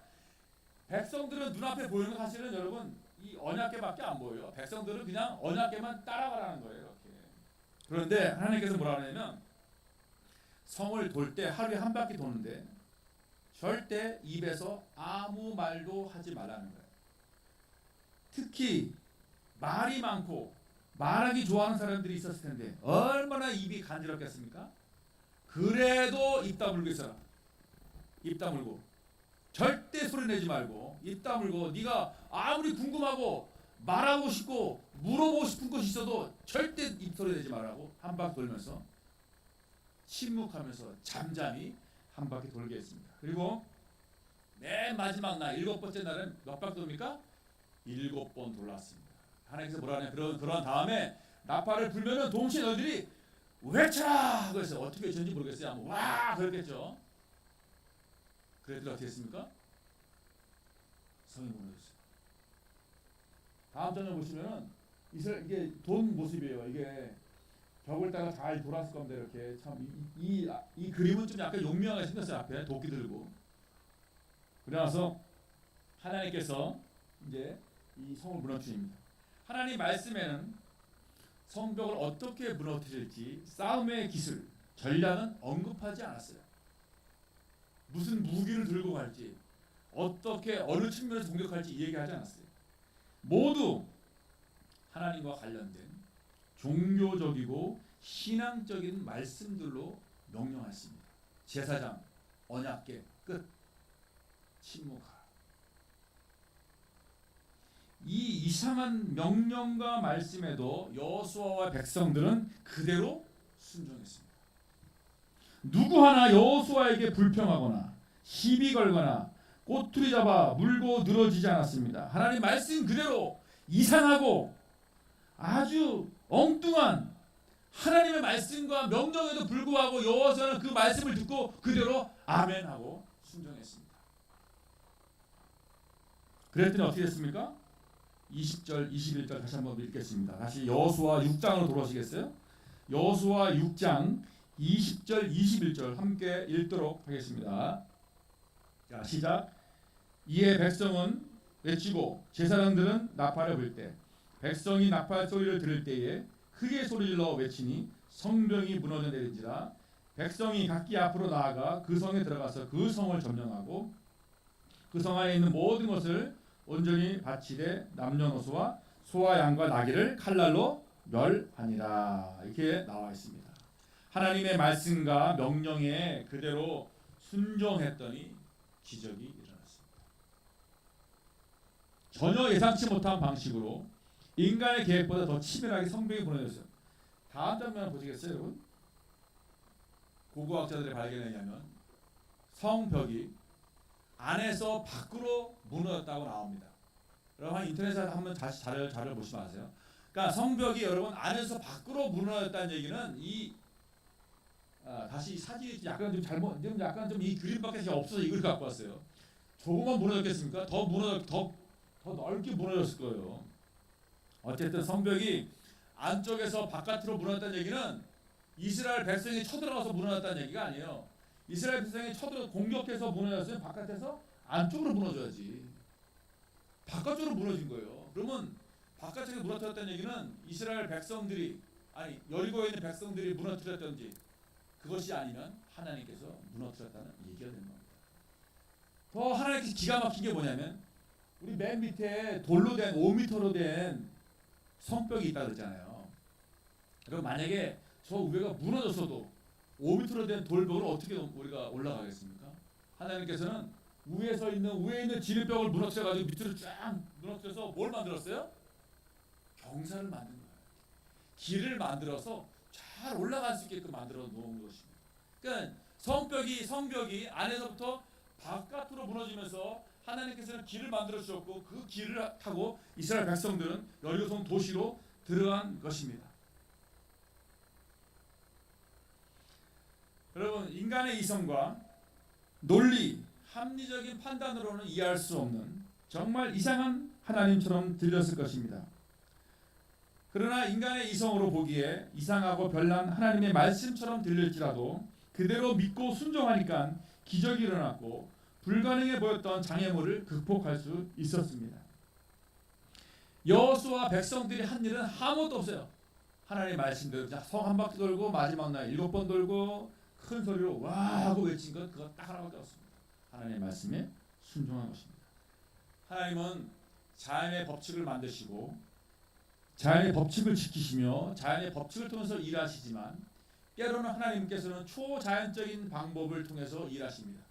백성들은 눈앞에 보이는 거 사실은 여러분 이 언약궤밖에 안 보여요. 백성들은 그냥 언약궤만 따라가라는 거예요. 이렇게. 그런데 하나님께서 뭐라 하냐면 성을 돌 때 하루에 한 바퀴 도는데 절대 입에서 아무 말도 하지 말라는 거예요. 특히 말이 많고 말하기 좋아하는 사람들이 있었을 텐데 얼마나 입이 간지럽겠습니까? 그래도 입 다물고 있어라. 입 다물고 절대 소리 내지 말고 입 다물고, 네가 아무리 궁금하고 말하고 싶고 물어보고 싶은 것이 있어도 절대 입소리 내지 말라고 한 바퀴 돌면서 침묵하면서 잠잠히 한 바퀴 돌게 했습니다. 그리고 맨 마지막 날 7번째 날은 몇 바퀴 돕니까? 7번 돌았습니다. 하나님께서 뭐라 하냐, 그런 다음에 나팔을 불면은 동시에 너희들이 외쳐라 그랬어요. 어떻게 외쳤는지 모르겠어요. 아마 와 그랬겠죠. 그랬더니 어떻게 했습니까? 성이 무너졌어요. 다음 장면 보시면은 이게 돈 모습이에요. 이게 벽을 따라 잘 돌았을 겁니다. 이렇게 참 이 그림은 좀 약간 용맹하게 생겼어요. 앞에 도끼 들고. 그러나서 하나님께서 이제 이 성을 무너뜨립니다. 하나님 말씀에는 성벽을 어떻게 무너뜨릴지 싸움의 기술, 전략은 언급하지 않았어요. 무슨 무기를 들고 갈지, 어떻게 어느 측면에서 공격할지 얘기하지 않았어요. 모두 하나님과 관련된 종교적이고 신앙적인 말씀들로 명령했습니다. 제사장, 언약궤 끝. 침묵하라. 이 이상한 명령과 말씀에도 여호수아와 백성들은 그대로 순종했습니다. 누구 하나 여호수아에게 불평하거나 시비 걸거나 꼬투리 잡아 물고 늘어지지 않았습니다. 하나님 말씀 그대로 이상하고 아주 엉뚱한 하나님의 말씀과 명령에도 불구하고 여호수아는 그 말씀을 듣고 그대로 아멘하고 순종했습니다. 그랬더니 어떻게 됐습니까? 20절, 21절 다시 한번 읽겠습니다. 다시 여호수아 6장으로 돌아오시겠어요? 여호수아 6장 20절, 21절 함께 읽도록 하겠습니다. 자, 시작. 이에 백성은 외치고 제사장들은 나팔을 불 때 백성이 나팔 소리를 들을 때에 크게 소리질러 외치니 성벽이 무너져 내린지라. 백성이 각기 앞으로 나아가 그 성에 들어가서 그 성을 점령하고 그 성 안에 있는 모든 것을 온전히 바치되 남녀노소와 소와 양과 나귀를 칼날로 멸하니라. 이렇게 나와 있습니다. 하나님의 말씀과 명령에 그대로 순종했더니 기적이 일어났습니다. 전혀 예상치 못한 방식으로 인간의 계획보다 더 치밀하게 성벽이 무너졌어요. 다음 장면 보시겠어요, 여러분? 고고학자들의 발견에 의하면 성벽이 안에서 밖으로 무너졌다고 나옵니다. 여러분 인터넷에 한번 다시 자료를 보시면 아세요. 그러니까 성벽이 여러분 안에서 밖으로 무너졌다는 얘기는 다시 사진이 약간 좀 잘못, 약간 좀 이 그림밖에 없어서 이걸 갖고 왔어요. 조금만 무너졌겠습니까? 더 넓게 무너졌을 거예요. 어쨌든 성벽이 안쪽에서 바깥으로 무너졌다는 얘기는 이스라엘 백성이 쳐들어가서 무너졌다는 얘기가 아니에요. 이스라엘 백성이 공격해서 무너졌으면 바깥에서 안쪽으로 무너져야지. 바깥쪽으로 무너진 거예요. 그러면 바깥쪽에 무너뜨렸다는 얘기는 이스라엘 백성들이 여리고에 있는 백성들이 무너뜨렸던지 그것이 아니면 하나님께서 무너뜨렸다는 얘기가 되는 겁니다. 더 하나님께서 기가 막힌 게 뭐냐면 우리 맨 밑에 돌로 된 5m로 된 성벽이 있다 그랬잖아요. 그럼 만약에 저 위에가 무너졌어도 5m로 된 돌벽을 어떻게 우리가 올라가겠습니까? 하나님께서는 위에 있는 지름벽을 무너뜨려가지고 밑으로 쫙 무너뜨려서 뭘 만들었어요? 경사를 만든 거예요. 길을 만들어서 잘 올라갈 수 있게끔 만들어 놓은 것입니다. 그러니까 성벽이 안에서부터 바깥으로 무너지면서 하나님께서는 길을 만들어 주셨고 그 길을 타고 이스라엘 백성들은 여리고성 도시로 들어간 것입니다. 여러분 인간의 이성과 논리, 합리적인 판단으로는 이해할 수 없는 정말 이상한 하나님처럼 들렸을 것입니다. 그러나 인간의 이성으로 보기에 이상하고 별난 하나님의 말씀처럼 들릴지라도 그대로 믿고 순종하니까 기적이 일어났고 불가능해 보였던 장애물을 극복할 수 있었습니다. 여호수아 백성들이 한 일은 아무것도 없어요. 하나님의 말씀대로 성 한 바퀴 돌고 마지막 날 7번 돌고 큰 소리로 와 하고 외친 것 그거 딱 하나밖에 없습니다. 하나님의 말씀에 순종한 것입니다. 하나님은 자연의 법칙을 만드시고 자연의 법칙을 지키시며 자연의 법칙을 통해서 일하시지만 때로는 하나님께서는 초자연적인 방법을 통해서 일하십니다.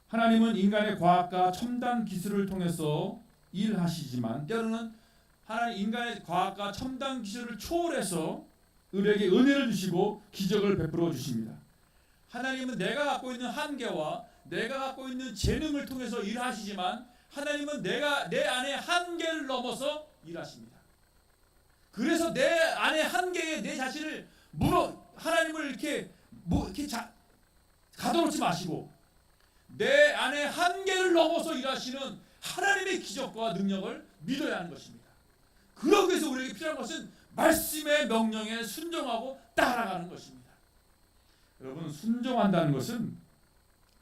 하나님은 인간의 과학과 첨단 기술을 통해서 일하시지만 때로는 하나님 인간의 과학과 첨단 기술을 초월해서 우리에게 은혜를 주시고 기적을 베풀어 주십니다. 하나님은 내가 갖고 있는 한계와 내가 갖고 있는 재능을 통해서 일하시지만 하나님은 내 안에 한계를 넘어서 일하십니다. 그래서 내 안에 한계에 내 자신을 하나님을 이렇게 가둬놓지 마시고 내 안에 한계를 넘어서 일하시는 하나님의 기적과 능력을 믿어야 하는 것입니다. 그러기 위해서 우리에게 필요한 것은 말씀의 명령에 순종하고 따라가는 것입니다. 여러분 순종한다는 것은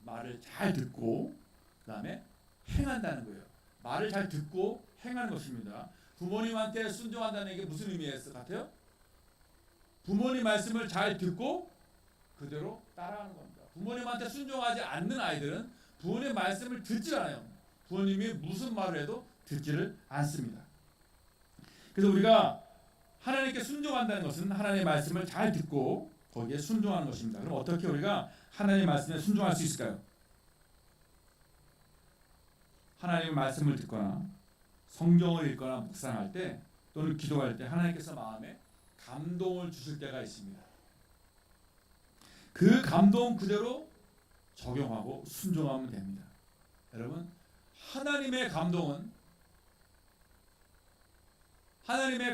말을 잘 듣고 그 다음에 행한다는 거예요. 말을 잘 듣고 행하는 것입니다. 부모님한테 순종한다는 게 무슨 의미일 것 같아요? 부모님 말씀을 잘 듣고 그대로 따라가는 겁니다. 부모님한테 순종하지 않는 아이들은 부모님 말씀을 듣지 않아요. 부모님이 무슨 말을 해도 듣지를 않습니다. 그래서 우리가 하나님께 순종한다는 것은 하나님의 말씀을 잘 듣고 거기에 순종하는 것입니다. 그럼 어떻게 우리가 하나님의 말씀에 순종할 수 있을까요? 하나님의 말씀을 듣거나 성경을 읽거나 묵상할 때 또는 기도할 때 하나님께서 마음에 감동을 주실 때가 있습니다. 그 감동 그대로 적용하고 순종하면 됩니다. 여러분, 하나님의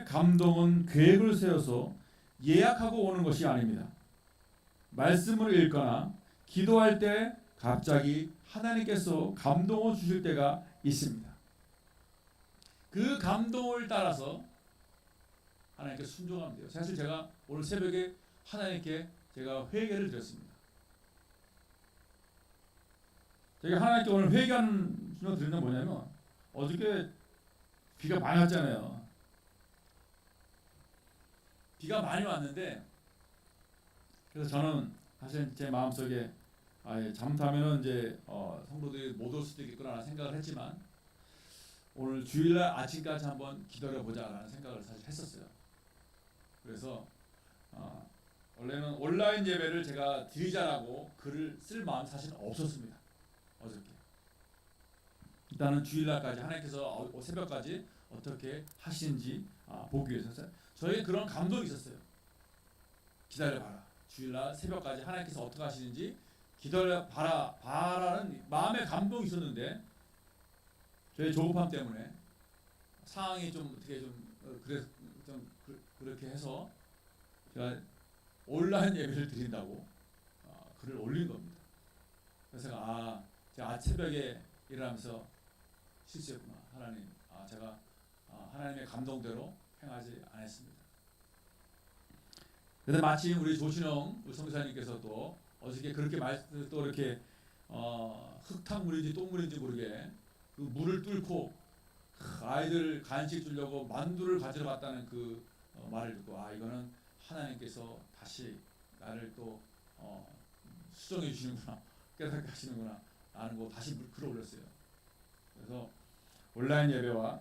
감동은 계획을 세워서 예약하고 오는 것이 아닙니다. 말씀을 읽거나 기도할 때 갑자기 하나님께서 감동을 주실 때가 있습니다. 그 감동을 따라서 하나님께 순종하면 돼요. 사실 제가 오늘 새벽에 하나님께 제가 회개를 드렸습니다. 제가 하나님께 오늘 회개하는 순간 드린 건 뭐냐면 어저께 비가 많이 왔잖아요. 비가 많이 왔는데 그래서 저는 사실 제 마음속에 잘못하면은 이제 성도들이 못 올 수도 있겠구나 생각을 했지만 오늘 주일날 아침까지 한번 기다려보자라는 생각을 사실 했었어요. 그래서 원래는 온라인 예배를 제가 드리자라고 글을 쓸 마음이 사실 없었습니다. 어저께 일단은 주일날까지 하나님께서 새벽까지 어떻게 하시는지 보기 위해서 저에게 그런 감동이 있었어요. 기다려봐라. 주일날 새벽까지 하나님께서 어떻게 하시는지 기다려봐라는 마음의 감동이 있었는데 저의 조급함 때문에 상황이 좀 어떻게 그렇게 해서 제가 온라인 예배를 드린다고 글을 올린 겁니다. 그래서 제가 새벽에 일어나면서 실수했구나. 하나님, 제가 하나님의 감동대로 행하지 않았습니다. 그래서 마침 우리 조신영 우리 성사님께서 또 어저께 그렇게 또 이렇게 흙탕물인지 똥물인지 모르게 그 물을 뚫고 아이들 간식 주려고 만두를 가지러 갔다는 그 말을 듣고 이거는 하나님께서 다시 나를 또 수정해 주시는구나, 깨닫게 하시는구나 라는 거 다시 글을 올렸어요. 그래서 온라인 예배와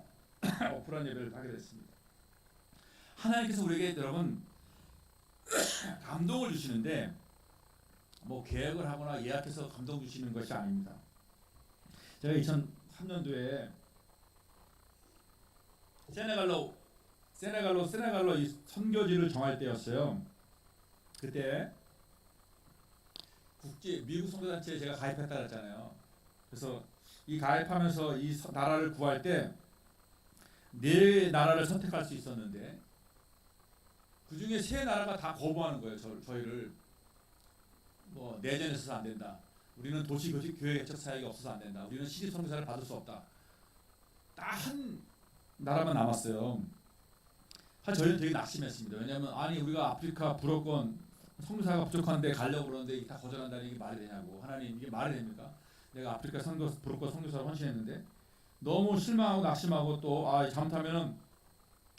오프라인 예배를 하게 됐습니다. 하나님께서 우리에게 여러분 감동을 주시는데 뭐 계획을 하거나 예약해서 감동 주시는 것이 아닙니다. 제가 2003년도에 세네갈로 이 선교지를 정할 때였어요. 그때 미국 선교단체에 제가 가입했다 그랬잖아요. 그래서 이 가입하면서 이 나라를 구할 때 네 나라를 선택할 수 있었는데 그 중에 세 나라가 다 거부하는 거예요. 저희를 뭐 내전에 있어서 안 된다. 우리는 도시 교회 개척 사역이 없어서 안 된다. 우리는 시립 선교사를 받을 수 없다. 딱 한 나라만 남았어요. 저희는 되게 낙심했습니다. 왜냐하면 우리가 아프리카 불어권 선교사가 부족한데 가려고 그러는데 다 거절한다는 이게 말이 되냐고. 하나님, 이게 말이 됩니까? 내가 아프리카 불어권 선교사를 헌신했는데 너무 실망하고 낙심하고 또 잘못하면은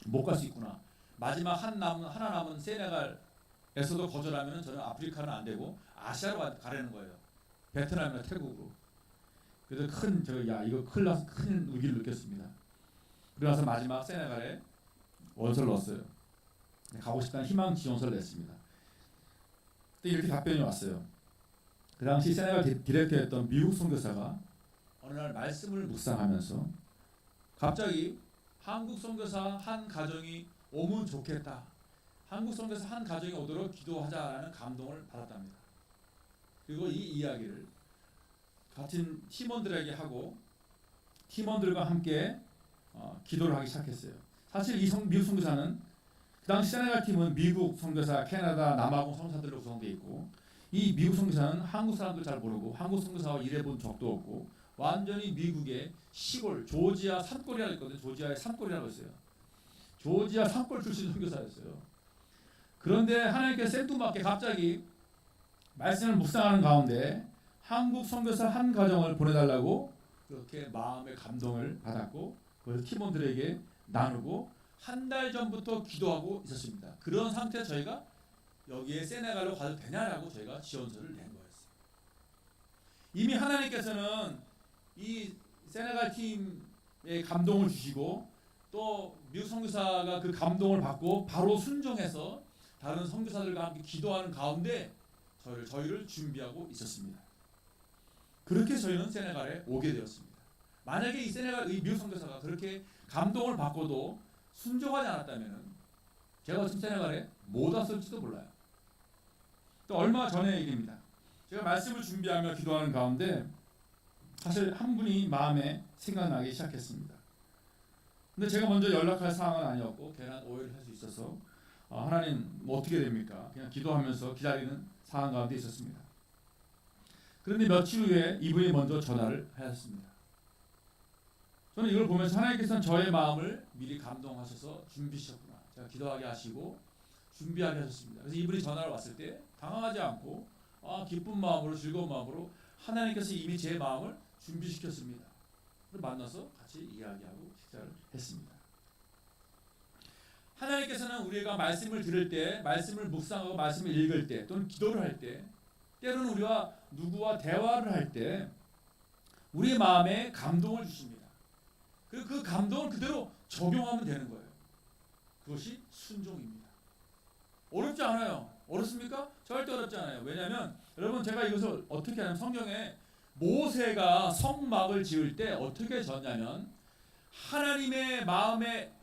못 갈 수 있구나. 마지막 하나 남은 세네갈에서도 거절하면은 저는 아프리카는 안 되고 아시아로 가려는 거예요. 베트남이나 태국으로. 그래서 이거 큰일 나서 큰 위기를 느꼈습니다. 그래서 마지막 세네갈에 원서를 넣었어요. 가고 싶다는 희망 지원서를 냈습니다. 그때 이렇게 답변이 왔어요. 그 당시 세네갈 디렉터였던 미국 선교사가 어느 날 말씀을 묵상하면서 갑자기 한국 선교사 한 가정이 오면 좋겠다. 한국 선교사 한 가정이 오도록 기도하자라는 감동을 받았답니다. 그리고 이 이야기를 같은 팀원들에게 하고 팀원들과 함께 기도를 하기 시작했어요. 사실 미국 선교사는 그 당시 세네갈 팀은 미국 선교사, 캐나다, 남아공 선교사들로 구성되어 있고 이 미국 선교사는 한국 사람도 잘 모르고 한국 선교사와 일해본 적도 없고 완전히 미국의 시골 조지아 산골이라고 있거든요. 조지아의 산골이라고 있어요. 조지아 산골 출신 선교사였어요. 그런데 하나님께서 생뚱맞게 갑자기 말씀을 묵상하는 가운데 한국 선교사 한 가정을 보내달라고 그렇게 마음의 감동을 받았고 그래서 팀원들에게 나누고 한 달 전부터 기도하고 있었습니다. 그런 상태에서 저희가 여기에 세네갈로 가도 되냐라고 저희가 지원서를 낸 거였어요. 이미 하나님께서는 이 세네갈 팀에 감동을 주시고 또 미국 선교사가 그 감동을 받고 바로 순종해서 다른 선교사들과 함께 기도하는 가운데 저희를 준비하고 있었습니다. 그렇게 저희는 세네갈에 오게 되었습니다. 만약에 이 미국 선교사가 그렇게 감동을 받고도 순종하지 않았다면 제가 지금 세네갈에 못 왔을지도 몰라요. 또 얼마 전의 얘기입니다. 제가 말씀을 준비하며 기도하는 가운데 사실 한 분이 마음에 생각나기 시작했습니다. 근데 제가 먼저 연락할 상황은 아니었고 괜한 오해를 할 수 있어서 하나님 뭐 어떻게 됩니까? 그냥 기도하면서 기다리는 상황 가운데 있었습니다. 그런데 며칠 후에 이분이 먼저 전화를 하였습니다. 저는 이걸 보면서 하나님께서는 저의 마음을 미리 감동하셔서 준비하셨구나. 제가 기도하게 하시고 준비하게 하셨습니다. 그래서 이분이 전화를 왔을 때 당황하지 않고 기쁜 마음으로 즐거운 마음으로 하나님께서 이미 제 마음을 준비시켰습니다. 그래서 만나서 같이 이야기하고 식사를 했습니다. 하나님께서는 우리가 말씀을 들을 때, 말씀을 묵상하고 말씀을 읽을 때, 또는 기도를 할 때, 때로는 우리가 누구와 대화를 할 때 우리의 마음에 감동을 주십니다. 그리고 그 감동을 그대로 적용하면 되는 거예요. 그것이 순종입니다. 어렵지 않아요. 어렵습니까? 절대 어렵지 않아요. 왜냐하면 여러분 제가 이것을 어떻게 하냐면 성경에 모세가 성막을 지을 때 어떻게 졌냐면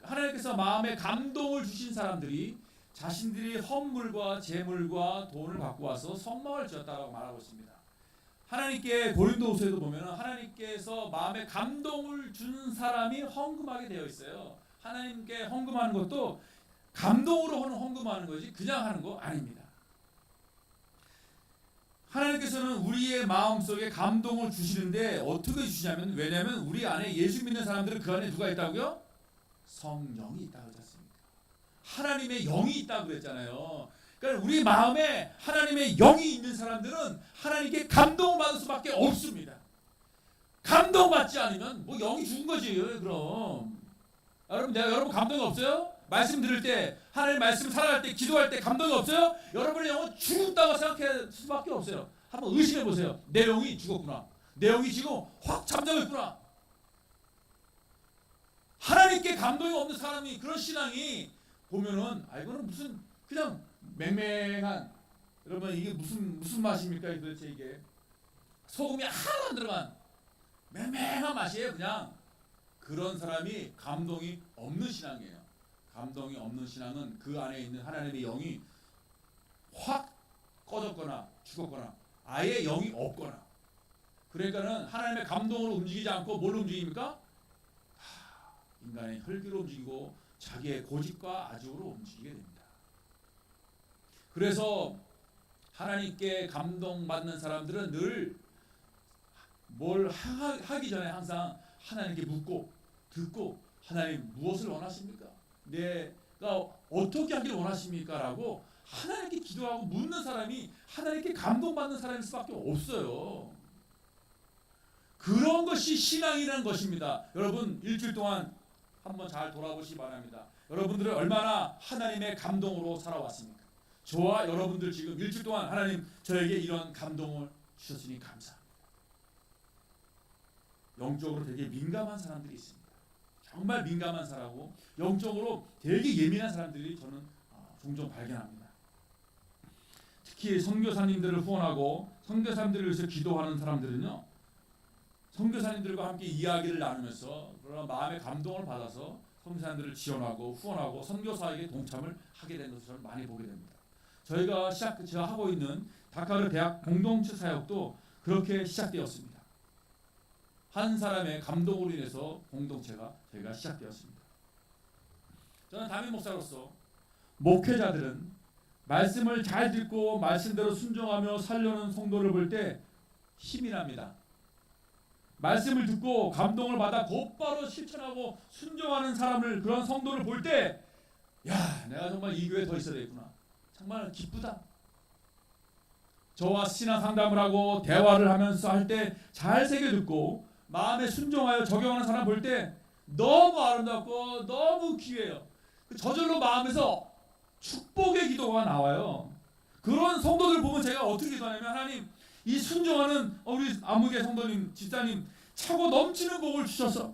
하나님께서 마음에 감동을 주신 사람들이 자신들이 헌물과 제물과 돈을 갖고 와서 성막을 지었다고 말하고 있습니다. 하나님께 고린도후서에도 보면 하나님께서 마음에 감동을 준 사람이 헌금하게 되어 있어요. 하나님께 헌금하는 것도 감동으로 헌금하는 거지 그냥 하는 거 아닙니다. 하나님께서는 우리의 마음속에 감동을 주시는데 어떻게 주시냐면 왜냐하면 우리 안에 예수 믿는 사람들은 그 안에 누가 있다고요? 성령이 있다고 그러지 않습니까? 하나님의 영이 있다고 그랬잖아요. 그러니까 우리 마음에 하나님의 영이 있는 사람들은 하나님께 감동을 받을 수밖에 없습니다. 감동받지 않으면 뭐 영이 죽은 거지. 그럼 여러분 감동이 없어요? 말씀 들을 때 하나님 말씀 살아갈 때 기도할 때 감동이 없어요? 여러분의 영은 죽었다고 생각할 수밖에 없어요. 한번 의심해 보세요. 내 영이 죽었구나. 내 영이 지금 확 잠잠했구나. 하나님께 감동이 없는 사람이 그런 신앙이 보면은 이거는 무슨 그냥 맹맹한 여러분 이게 무슨 맛입니까? 도대체 이게 소금이 하나도 안 들어간 맹맹한 맛이에요. 그냥 그런 사람이 감동이 없는 신앙이에요. 감동이 없는 신앙은 그 안에 있는 하나님의 영이 확 꺼졌거나 죽었거나 아예 영이 없거나 그러니까는 하나님의 감동으로 움직이지 않고 뭘로 움직입니까? 인간의 혈기로 움직이고 자기의 고집과 아집으로 움직이게 됩니다. 그래서 하나님께 감동받는 사람들은 늘 뭘 하기 전에 항상 하나님께 묻고 듣고 하나님 무엇을 원하십니까? 내가 어떻게 하기를 원하십니까? 라고 하나님께 기도하고 묻는 사람이 하나님께 감동받는 사람일 수밖에 없어요. 그런 것이 신앙이라는 것입니다. 여러분 일주일 동안 한번 잘 돌아보시기 바랍니다. 여러분들은 얼마나 하나님의 감동으로 살아왔습니까? 저와 여러분들 지금 일주일 동안 하나님 저에게 이런 감동을 주셨으니 감사합니다. 영적으로 되게 민감한 사람들이 있습니다. 정말 민감한 사람하고 영적으로 되게 예민한 사람들이 저는 종종 발견합니다. 특히 선교사님들을 후원하고 선교사님들을 위해서 기도하는 사람들은요. 선교사님들과 함께 이야기를 나누면서 그런 마음의 감동을 받아서 선교사님들을 지원하고 후원하고 선교사에게 동참을 하게 되는 것을 저는 많이 보게 됩니다. 제가 하고 있는 다카르 대학 공동체 사역도 그렇게 시작되었습니다. 한 사람의 감동으로 인해서 공동체가 저희가 시작되었습니다. 저는 담임 목사로서 목회자들은 말씀을 잘 듣고 말씀대로 순종하며 살려는 성도를 볼 때 힘이 납니다. 말씀을 듣고 감동을 받아 곧바로 실천하고 순종하는 사람을 그런 성도를 볼 때 야, 내가 정말 이 교회에 더 있어야 되겠구나. 정말 기쁘다. 저와 신앙 상담을 하고 대화를 하면서 할 때 잘 새겨 듣고 마음에 순종하여 적용하는 사람 볼 때 너무 아름답고 너무 귀해요. 저절로 마음에서 축복의 기도가 나와요. 그런 성도들 보면 제가 어떻게 기도하냐면 하나님 이 순종하는 우리 아무개 성도님 집사님 차고 넘치는 복을 주셔서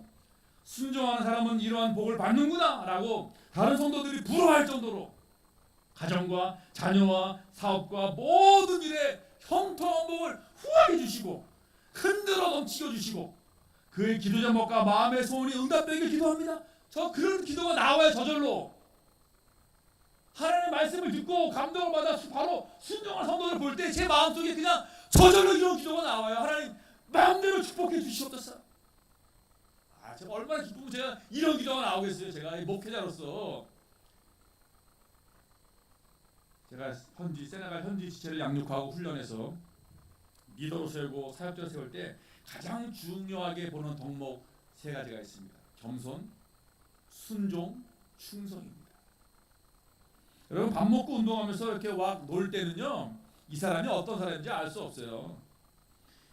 순종하는 사람은 이러한 복을 받는구나 라고 다른 성도들이 부러워할 정도로 가정과 자녀와 사업과 모든 일에 형통함복을 후하게 주시고 흔들어 넘치게 주시고 그의 기도 제목과 마음의 소원이 응답되길 기도합니다. 저 그런 기도가 나와요. 저절로 하나님의 말씀을 듣고 감동을 받아 바로 순종한 성도를 볼 때 제 마음속에 그냥 저절로 이런 기도가 나와요. 하나님 마음대로 축복해 주시옵소서. 제가 얼마나 기쁘면 제가 이런 기도가 나오겠어요. 제가 목회자로서 제가 세네갈 현지 지체를 양육하고 훈련해서 리더로 세우고 사역자로 세울 때 가장 중요하게 보는 덕목 세 가지가 있습니다. 겸손, 순종, 충성입니다. 여러분 밥 먹고 운동하면서 이렇게 막 놀 때는요, 이 사람이 어떤 사람인지 알 수 없어요.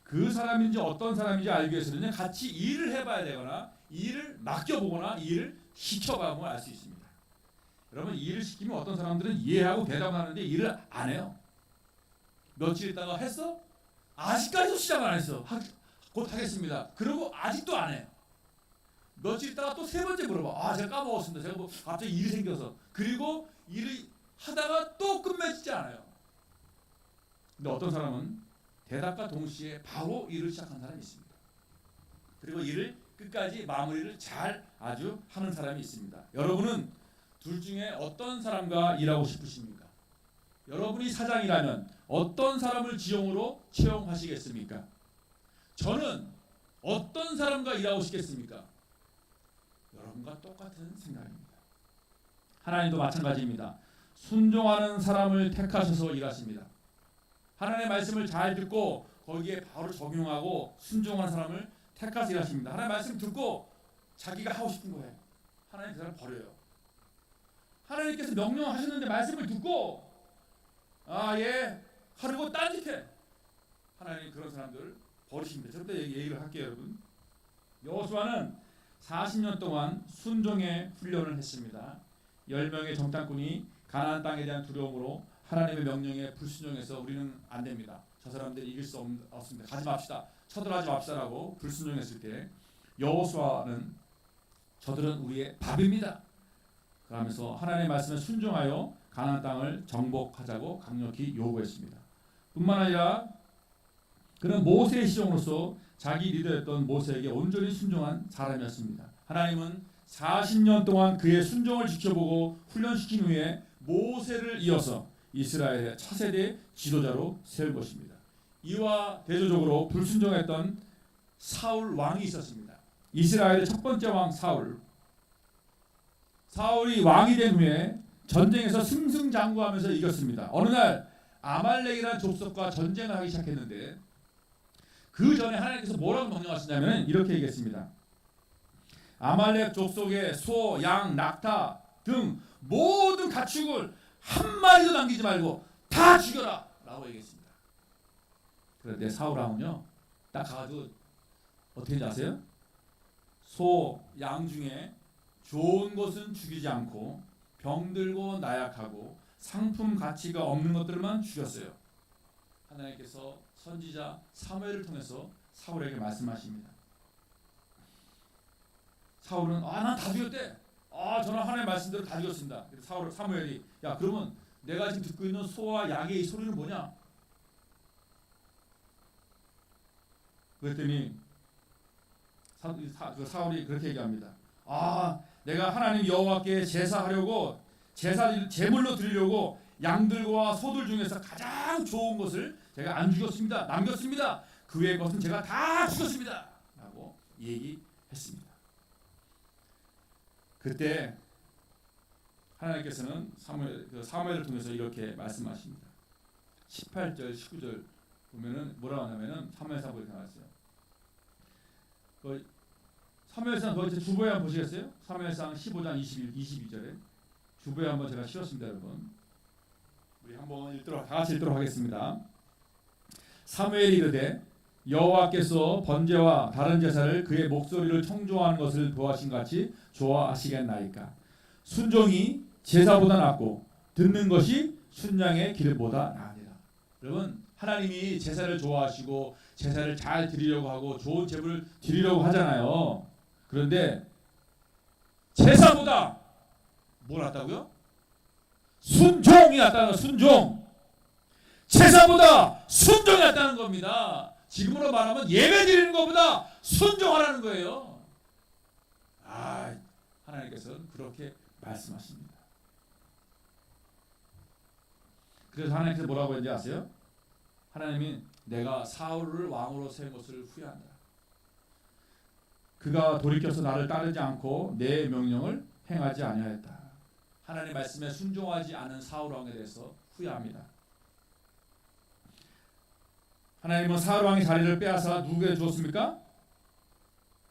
그 사람인지 어떤 사람인지 알기 위해서는 같이 일을 해봐야 되거나 일을 맡겨보거나 일을 시켜봐야 알 수 있습니다. 여러분 일을 시키면 어떤 사람들은 이해하고 대답하는데 일을 안 해요. 며칠 있다가 했어? 아직까지도 시작 안 했어. 곧 하겠습니다. 그리고 아직도 안 해요. 며칠 있다가 또 세 번째 물어봐. 제가 까먹었습니다. 제가 뭐 갑자기 일이 생겨서. 그리고 일을 하다가 또 끝맺지 않아요. 근데 어떤 사람은 대답과 동시에 바로 일을 시작한 사람이 있습니다. 그리고 일을 끝까지 마무리를 잘 아주 하는 사람이 있습니다. 여러분은 둘 중에 어떤 사람과 일하고 싶으십니까? 여러분이 사장이라면 어떤 사람을 지용으로 채용하시겠습니까? 저는 어떤 사람과 일하고 싶겠습니까? 여러분과 똑같은 생각입니다. 하나님도 마찬가지입니다. 순종하는 사람을 택하셔서 일하십니다. 하나님의 말씀을 잘 듣고 거기에 바로 적용하고 순종하는 사람을 택하셔서 일하십니다. 하나님의 말씀 듣고 자기가 하고 싶은 거예요. 하나님 그 사람 버려요. 하나님께서 명령하셨는데 말씀을 듣고 하려고 딴짓해. 하나님 그런 사람들 버리십니다. 저때 얘기를 할게요, 여러분. 여호수아는 40년 동안 순종의 훈련을 했습니다. 10명의 정탐꾼이 가나안 땅에 대한 두려움으로 하나님의 명령에 불순종해서 우리는 안 됩니다. 저 사람들이 이길 수 없습니다. 가지 맙시다. 쳐들어가지 맙시다라고 불순종했을 때 여호수아는 저들은 우리의 밥입니다. 그러면서 하나님의 말씀에 순종하여 가나안 땅을 정복하자고 강력히 요구했습니다. 뿐만 아니라 그는 모세의 시종으로서 자기 리더였던 모세에게 온전히 순종한 사람이었습니다. 하나님은 40년 동안 그의 순종을 지켜보고 훈련시킨 후에 모세를 이어서 이스라엘의 차세대 지도자로 세울 것입니다. 이와 대조적으로 불순종했던 사울 왕이 있었습니다. 이스라엘의 첫 번째 왕 사울이 왕이 된 후에 전쟁에서 승승장구하면서 이겼습니다. 어느 날 아말렉이라는 족속과 전쟁을 하기 시작했는데 그 전에 하나님께서 뭐라고 명령하시냐면 이렇게 얘기했습니다. 아말렉 족속의 소, 양, 낙타 등 모든 가축을 한 마리도 남기지 말고 다 죽여라 라고 얘기했습니다. 그런데 사울왕은요 딱 가가지고 어떻게 했는지 아세요? 소, 양 중에 좋은 것은 죽이지 않고 병들고 나약하고 상품 가치가 없는 것들만 죽였어요. 하나님께서 선지자 사무엘을 통해서 사울에게 말씀하십니다. 사울은 난 다 죽였대. 저는 하나님의 말씀대로 다 죽였습니다. 그래서 사무엘이 그러면 내가 지금 듣고 있는 소와 양의 이 소리는 뭐냐? 그랬더니 사울이 그렇게 얘기합니다. 내가 하나님 여호와께 제사하려고 제물로 드리려고 양들과 소들 중에서 가장 좋은 것을 제가 안 죽였습니다. 남겼습니다. 그 외의 것은 제가 다 죽였습니다. 라고 얘기했습니다. 그때 하나님께서는 사무엘을 통해서 이렇게 말씀하십니다. 18절, 19절 보면은 뭐라고 하냐면은 사무엘상 이렇게 나왔어요. 사무엘상 그 주보에 한번 보시겠어요? 사무엘상 15장 22절에 주보에 한번 제가 씌웠습니다, 여러분. 우리 한번 다 같이 읽도록 하겠습니다. 사무엘이 이르되 여호와께서 번제와 다른 제사를 그의 목소리를 청조하는 것을 보아하신 같이 좋아하시겠나이까. 순종이 제사보다 낫고 듣는 것이 순양의 기름보다 나으니라. 여러분 하나님이 제사를 좋아하시고 제사를 잘 드리려고 하고 좋은 제물을 드리려고 하잖아요. 그런데 제사보다 뭐 낫다고요? 순종이 낫다는 거, 순종. 제사보다 순종이 낫다는 겁니다. 지금으로 말하면 예배 드리는 것보다 순종하라는 거예요. 하나님께서는 그렇게 말씀하십니다. 그래서 하나님께서 뭐라고 했는지 아세요? 하나님이 내가 사울을 왕으로 세운 것을 후회한다. 그가 돌이켜서 나를 따르지 않고 내 명령을 행하지 아니하였다. 하나님 말씀에 순종하지 않은 사울 왕에 대해서 후회합니다. 하나님은 사울 왕의 자리를 빼앗아 누구에게 주었습니까?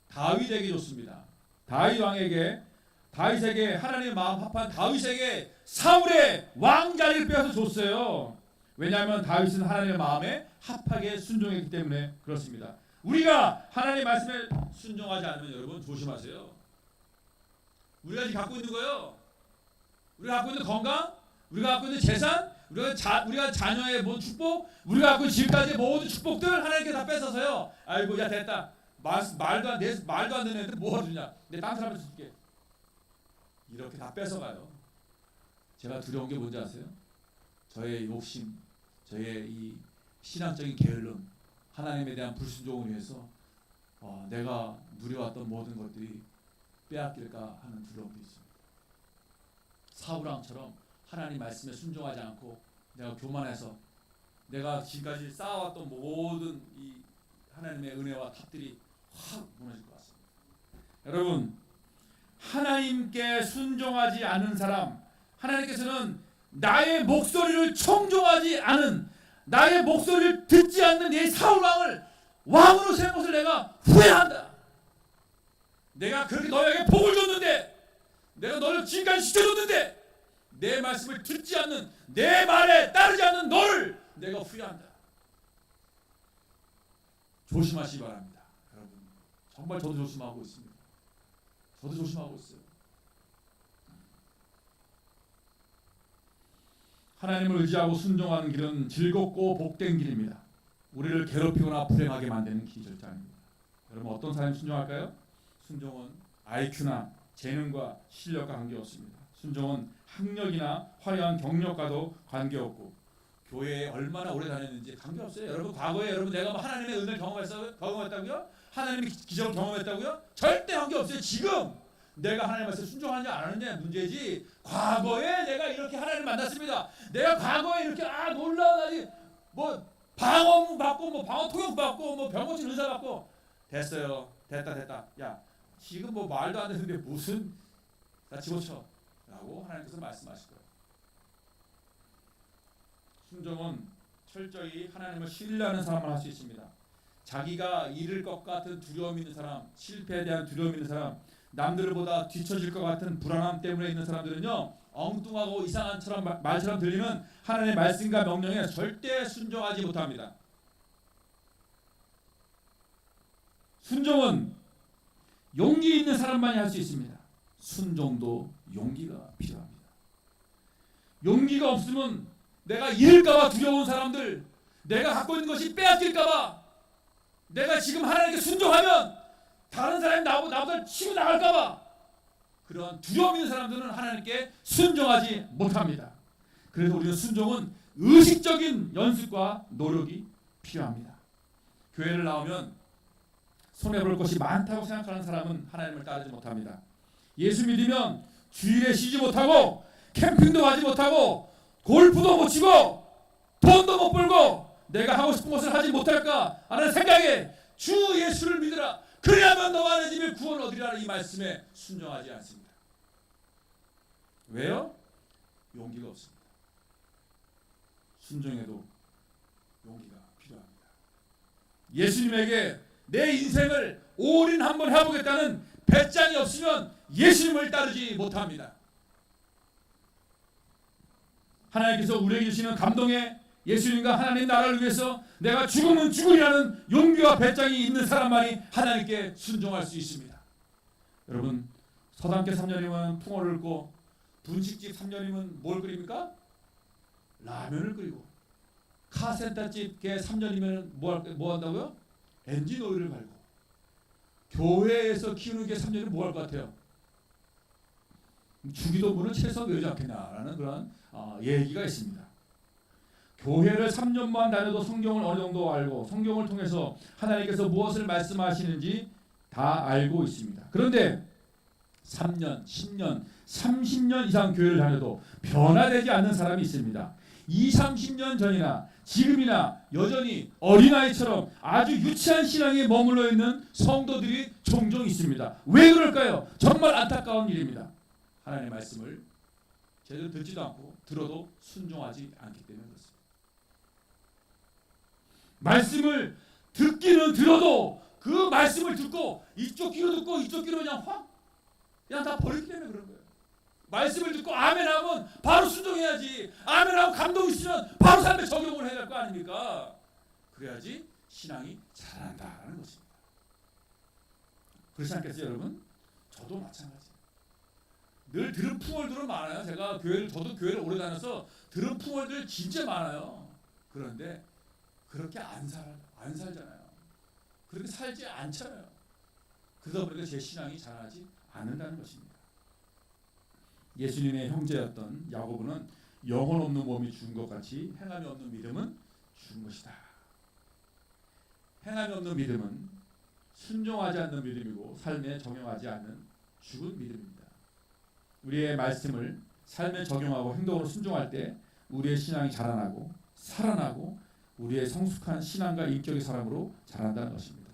다윗에게 줬습니다. 다윗에게 하나님의 마음 합한 다윗에게 사울의 왕 자리를 빼앗아 줬어요. 왜냐하면 다윗은 하나님의 마음에 합하게 순종했기 때문에 그렇습니다. 우리가 하나님의 말씀에 순종하지 않으면 여러분 조심하세요. 우리가 지금 갖고 있는 거요. 우리가 갖고 있는 건강, 우리가 갖고 있는 재산, 우리가 자녀의 모든 축복, 우리가 갖고 있는 지금까지의 모든 축복들 하나님께 다 뺏어서요. 아이고 야 됐다. 말도 안 되는 애들 뭐 주냐? 내 딴 사람한테 줄게. 이렇게 다 뺏어가요. 제가 두려운 게 뭔지 아세요? 저의 욕심, 저의 이 신앙적인 게을름, 하나님에 대한 불순종을 위해서 내가 누려왔던 모든 것들이 빼앗길까 하는 두려움도 있습니다. 사울왕처럼 하나님 말씀에 순종하지 않고 내가 교만해서 내가 지금까지 쌓아왔던 모든 이 하나님의 은혜와 탑들이 확 무너질 것 같습니다. 여러분, 하나님께 순종하지 않은 사람, 하나님께서는 나의 목소리를 청종하지 않은, 나의 목소리를 듣지 않는 내 사울왕을 왕으로 세운 것을 내가 후회한다. 내가 그렇게 너에게 복을 줬는데, 내가 너를 지금까지 지켜줬는데 내 말씀을 듣지 않는, 내 말에 따르지 않는 너를 내가 후회한다. 조심하시기 바랍니다. 여러분, 정말 저도 조심하고 있습니다. 저도 조심하고 있어요. 하나님을 의지하고 순종하는 길은 즐겁고 복된 길입니다. 우리를 괴롭히거나 불행하게 만드는 길이 절대 아닙니다. 여러분, 어떤 사람이 순종할까요? 순종은 IQ나 재능과 실력과 관계없습니다. 순종은 학력이나 화려한 경력과도 관계없고 교회에 얼마나 오래 다녔는지 관계없어요. 여러분, 과거에 여러분 내가 하나님의 은혜를 경험했다고요? 하나님의 기적을 경험했다고요? 절대 관계없어요. 지금 내가 하나님 말씀에 순종하는지 안 하느냐의 문제지, 과거에 내가 이렇게 하나님을 만났습니다. 내가 과거에 이렇게 놀라운 방언 받고 방언 통역 받고 병 고친 의사 받고 됐어요. 됐다. 야, 지금 말도 안 되는데 무슨 나 집어쳐 라고 하나님께서 말씀하실 거예요. 순종은 철저히 하나님을 신뢰하는 사람만 할 수 있습니다. 자기가 잃을 것 같은 두려움 있는 사람, 실패에 대한 두려움 있는 사람, 남들보다 뒤처질 것 같은 불안함 때문에 있는 사람들은요, 엉뚱하고 이상한 말처럼 들리는 하나님의 말씀과 명령에 절대 순종하지 못합니다. 순종은 용기 있는 사람만이 할 수 있습니다. 순종도 용기가 필요합니다. 용기가 없으면 내가 잃을까봐 두려운 사람들, 내가 갖고 있는 것이 빼앗길까봐, 내가 지금 하나님께 순종하면 다른 사람이 나보다 치고 나갈까봐, 그런 두려움 있는 사람들은 하나님께 순종하지 못합니다. 그래서 우리는 순종은 의식적인 연습과 노력이 필요합니다. 교회를 나오면 손해볼 것이 많다고 생각하는 사람은 하나님을 따르지 못합니다. 예수 믿으면 주일에 쉬지 못하고 캠핑도 가지 못하고 골프도 못 치고 돈도 못 벌고 내가 하고 싶은 것을 하지 못할까 하는 생각에 주 예수를 믿으라, 그래야만 너와 내 집에 구원을 얻으리라는 이 말씀에 순종하지 않습니다. 왜요? 용기가 없습니다. 순종에도 용기가 필요합니다. 예수님에게 내 인생을 올인 한번 해보겠다는 배짱이 없으면 예수님을 따르지 못합니다. 하나님께서 우리에게 주시는 감동의 예수님과 하나님 나라를 위해서 내가 죽으면 죽으리라는 용기와 배짱이 있는 사람만이 하나님께 순종할 수 있습니다. 여러분, 서당계 3년이면 풍어를 끓고 분식집 3년이면 뭘 끓입니까? 라면을 끓이고, 카센터집 개 3년이면 뭐 한다고요? 엔진 오일을 갈고, 교회에서 키우는 게 3년이면 뭐 할 것 같아요? 주기도문을 최소 외우지 않겠냐라는 그런 얘기가 있습니다. 교회를 3년만 다녀도 성경을 어느 정도 알고 성경을 통해서 하나님께서 무엇을 말씀하시는지 다 알고 있습니다. 그런데 3년, 10년, 30년 이상 교회를 다녀도 변화되지 않는 사람이 있습니다. 20, 30년 전이나 지금이나 여전히 어린아이처럼 아주 유치한 신앙에 머물러 있는 성도들이 종종 있습니다. 왜 그럴까요? 정말 안타까운 일입니다. 하나님의 말씀을 제대로 듣지도 않고 들어도 순종하지 않기 때문에 그렇습니다. 말씀을 듣기는 들어도 그 말씀을 듣고 이쪽 귀로 듣고 이쪽 귀로 그냥 다 버리기 때문에 그런 거예요. 말씀을 듣고 아멘하면 바로 순종해야지. 아멘하고 감동 있으면 바로 삶에 적용을 해야 될 거 아닙니까? 그래야지 신앙이 자란다는 것입니다. 그렇지 않겠어요, 여러분? 저도 마찬가지예요. 늘 들은 풍월들은 많아요. 저도 교회를 오래 다녀서 들은 풍월들 진짜 많아요. 그런데 그렇게 안 살잖아요. 그렇게 살지 않잖아요. 그러다 보니까 제 신앙이 자라지 않는다는 것입니다. 예수님의 형제였던 야고보는 영혼 없는 몸이 죽은 것 같이 행함이 없는 믿음은 죽은 것이다. 행함이 없는 믿음은 순종하지 않는 믿음이고 삶에 적용하지 않는 죽은 믿음입니다. 우리의 말씀을 삶에 적용하고 행동으로 순종할 때 우리의 신앙이 자라나고 살아나고 우리의 성숙한 신앙과 인격의 사람으로 자란다는 것입니다.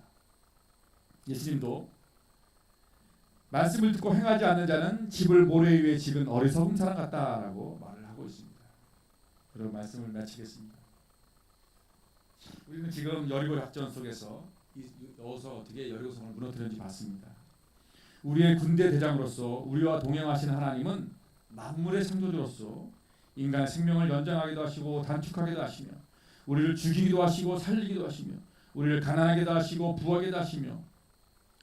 예수님도 말씀을 듣고 행하지 않는 자는 집을 모래 위에 지은 어리석은 사람 같다라고 말을 하고 있습니다. 그런 말씀을 마치겠습니다. 우리는 지금 여리고 작전 속에서 여기서 어떻게 여리고성을 무너뜨렸는지 봤습니다. 우리의 군대 대장으로서 우리와 동행하시는 하나님은 만물의 창조주로서 인간의 생명을 연장하기도 하시고 단축하기도 하시며 우리를 죽이기도 하시고 살리기도 하시며 우리를 가난하게도 하시고 부하게도 하시며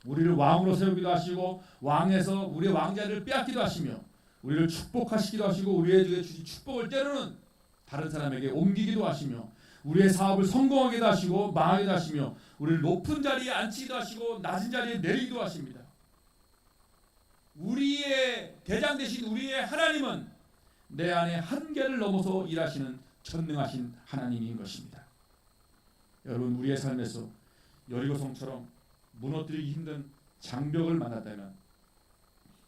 우리를 왕으로 세우기도 하시고 왕에서 우리의 왕자를 빼앗기도 하시며 우리를 축복하시기도 하시고 우리에게 주신 축복을 때로는 다른 사람에게 옮기기도 하시며 우리의 사업을 성공하게도 하시고 망하게도 하시며 우리를 높은 자리에 앉히기도 하시고 낮은 자리에 내리기도 하십니다. 우리의 대장 되신 우리의 하나님은 내 안에 한계를 넘어서 일하시는 전능하신 하나님인 것입니다. 여러분, 우리의 삶에서 여리고성처럼 무너뜨리기 힘든 장벽을 만났다면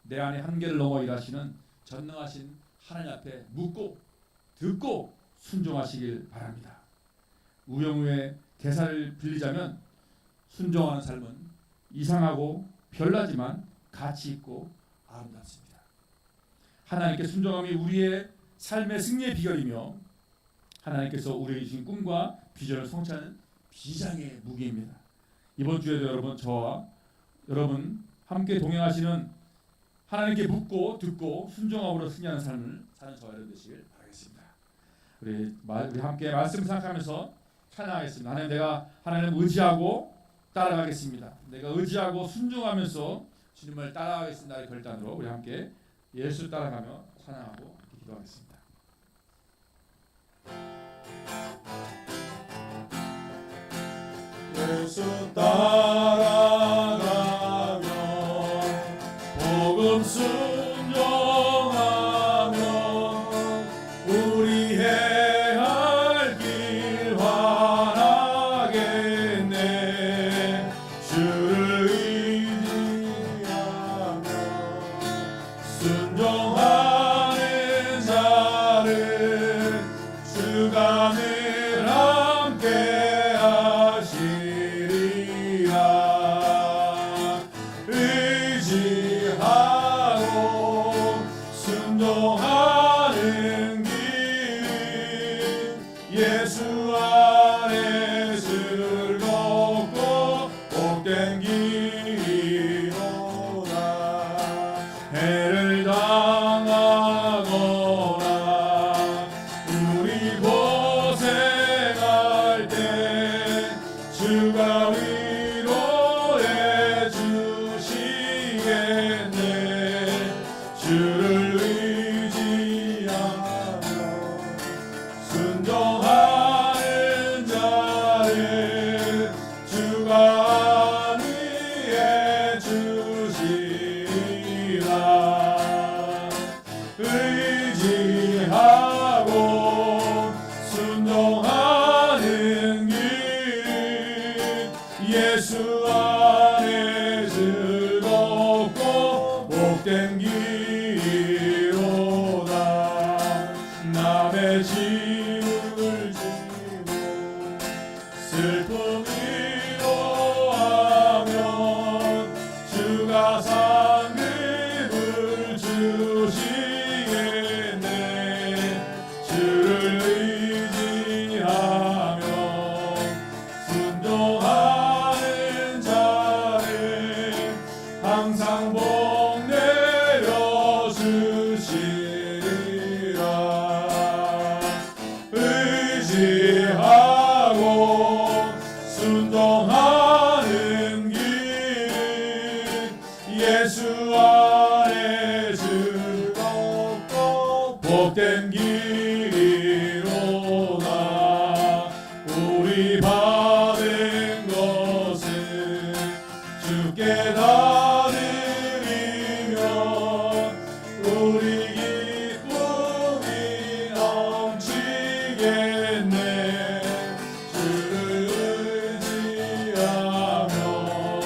내 안에 한계를 넘어 일하시는 전능하신 하나님 앞에 묻고 듣고 순종하시길 바랍니다. 우영우의 대사를 빌리자면 순종하는 삶은 이상하고 별나지만 가치 있고 아름답습니다. 하나님께 순종함이 우리의 삶의 승리의 비결이며 하나님께서 우리에게 주신 꿈과 비전을 성취하는 비장의 무기입니다. 이번 주에도 여러분, 저와 여러분 함께 동행하시는 하나님께 묻고 듣고 순종함으로 승리하는 삶을 사는 저와 여러분 되시길 바라겠습니다. 우리 함께 말씀 생각하면서 찬양하겠습니다. 하나님, 내가 하나님을 의지하고 따라가겠습니다. 내가 의지하고 순종하면서 주님을 따라가겠습니다. 이 결단으로 우리 함께 예수 따라가며 찬양하고 기도하겠습니다. 예수 따라가며 복음 순종하며 우리 해할 길 환하겠네. 주를 의지하며 순종하는 자를 주가 늘 함께 의지하고 순종하는 길 예수 안에 즐겁고 복된 길이로다. 해를 당하거나 우리 고생할 때 주가 위로해 주시겠네. 주를 의지하며 순종하는 순종하는 길 예수 안에 즐겁고 복된 길이로다. 남의 짐을 지고 슬픔 위로하면 주가 상급을 주시겠네. 주를 의지하며 순종하는 자를 항상 복 내려 주시리라. 의지하고 순종하는 길 예수 안에 즐겁고 복된 길이로다. 우리 받은 것은 주께 다 드리며 우리 기쁨이 넘치겠네. 주를 의지하며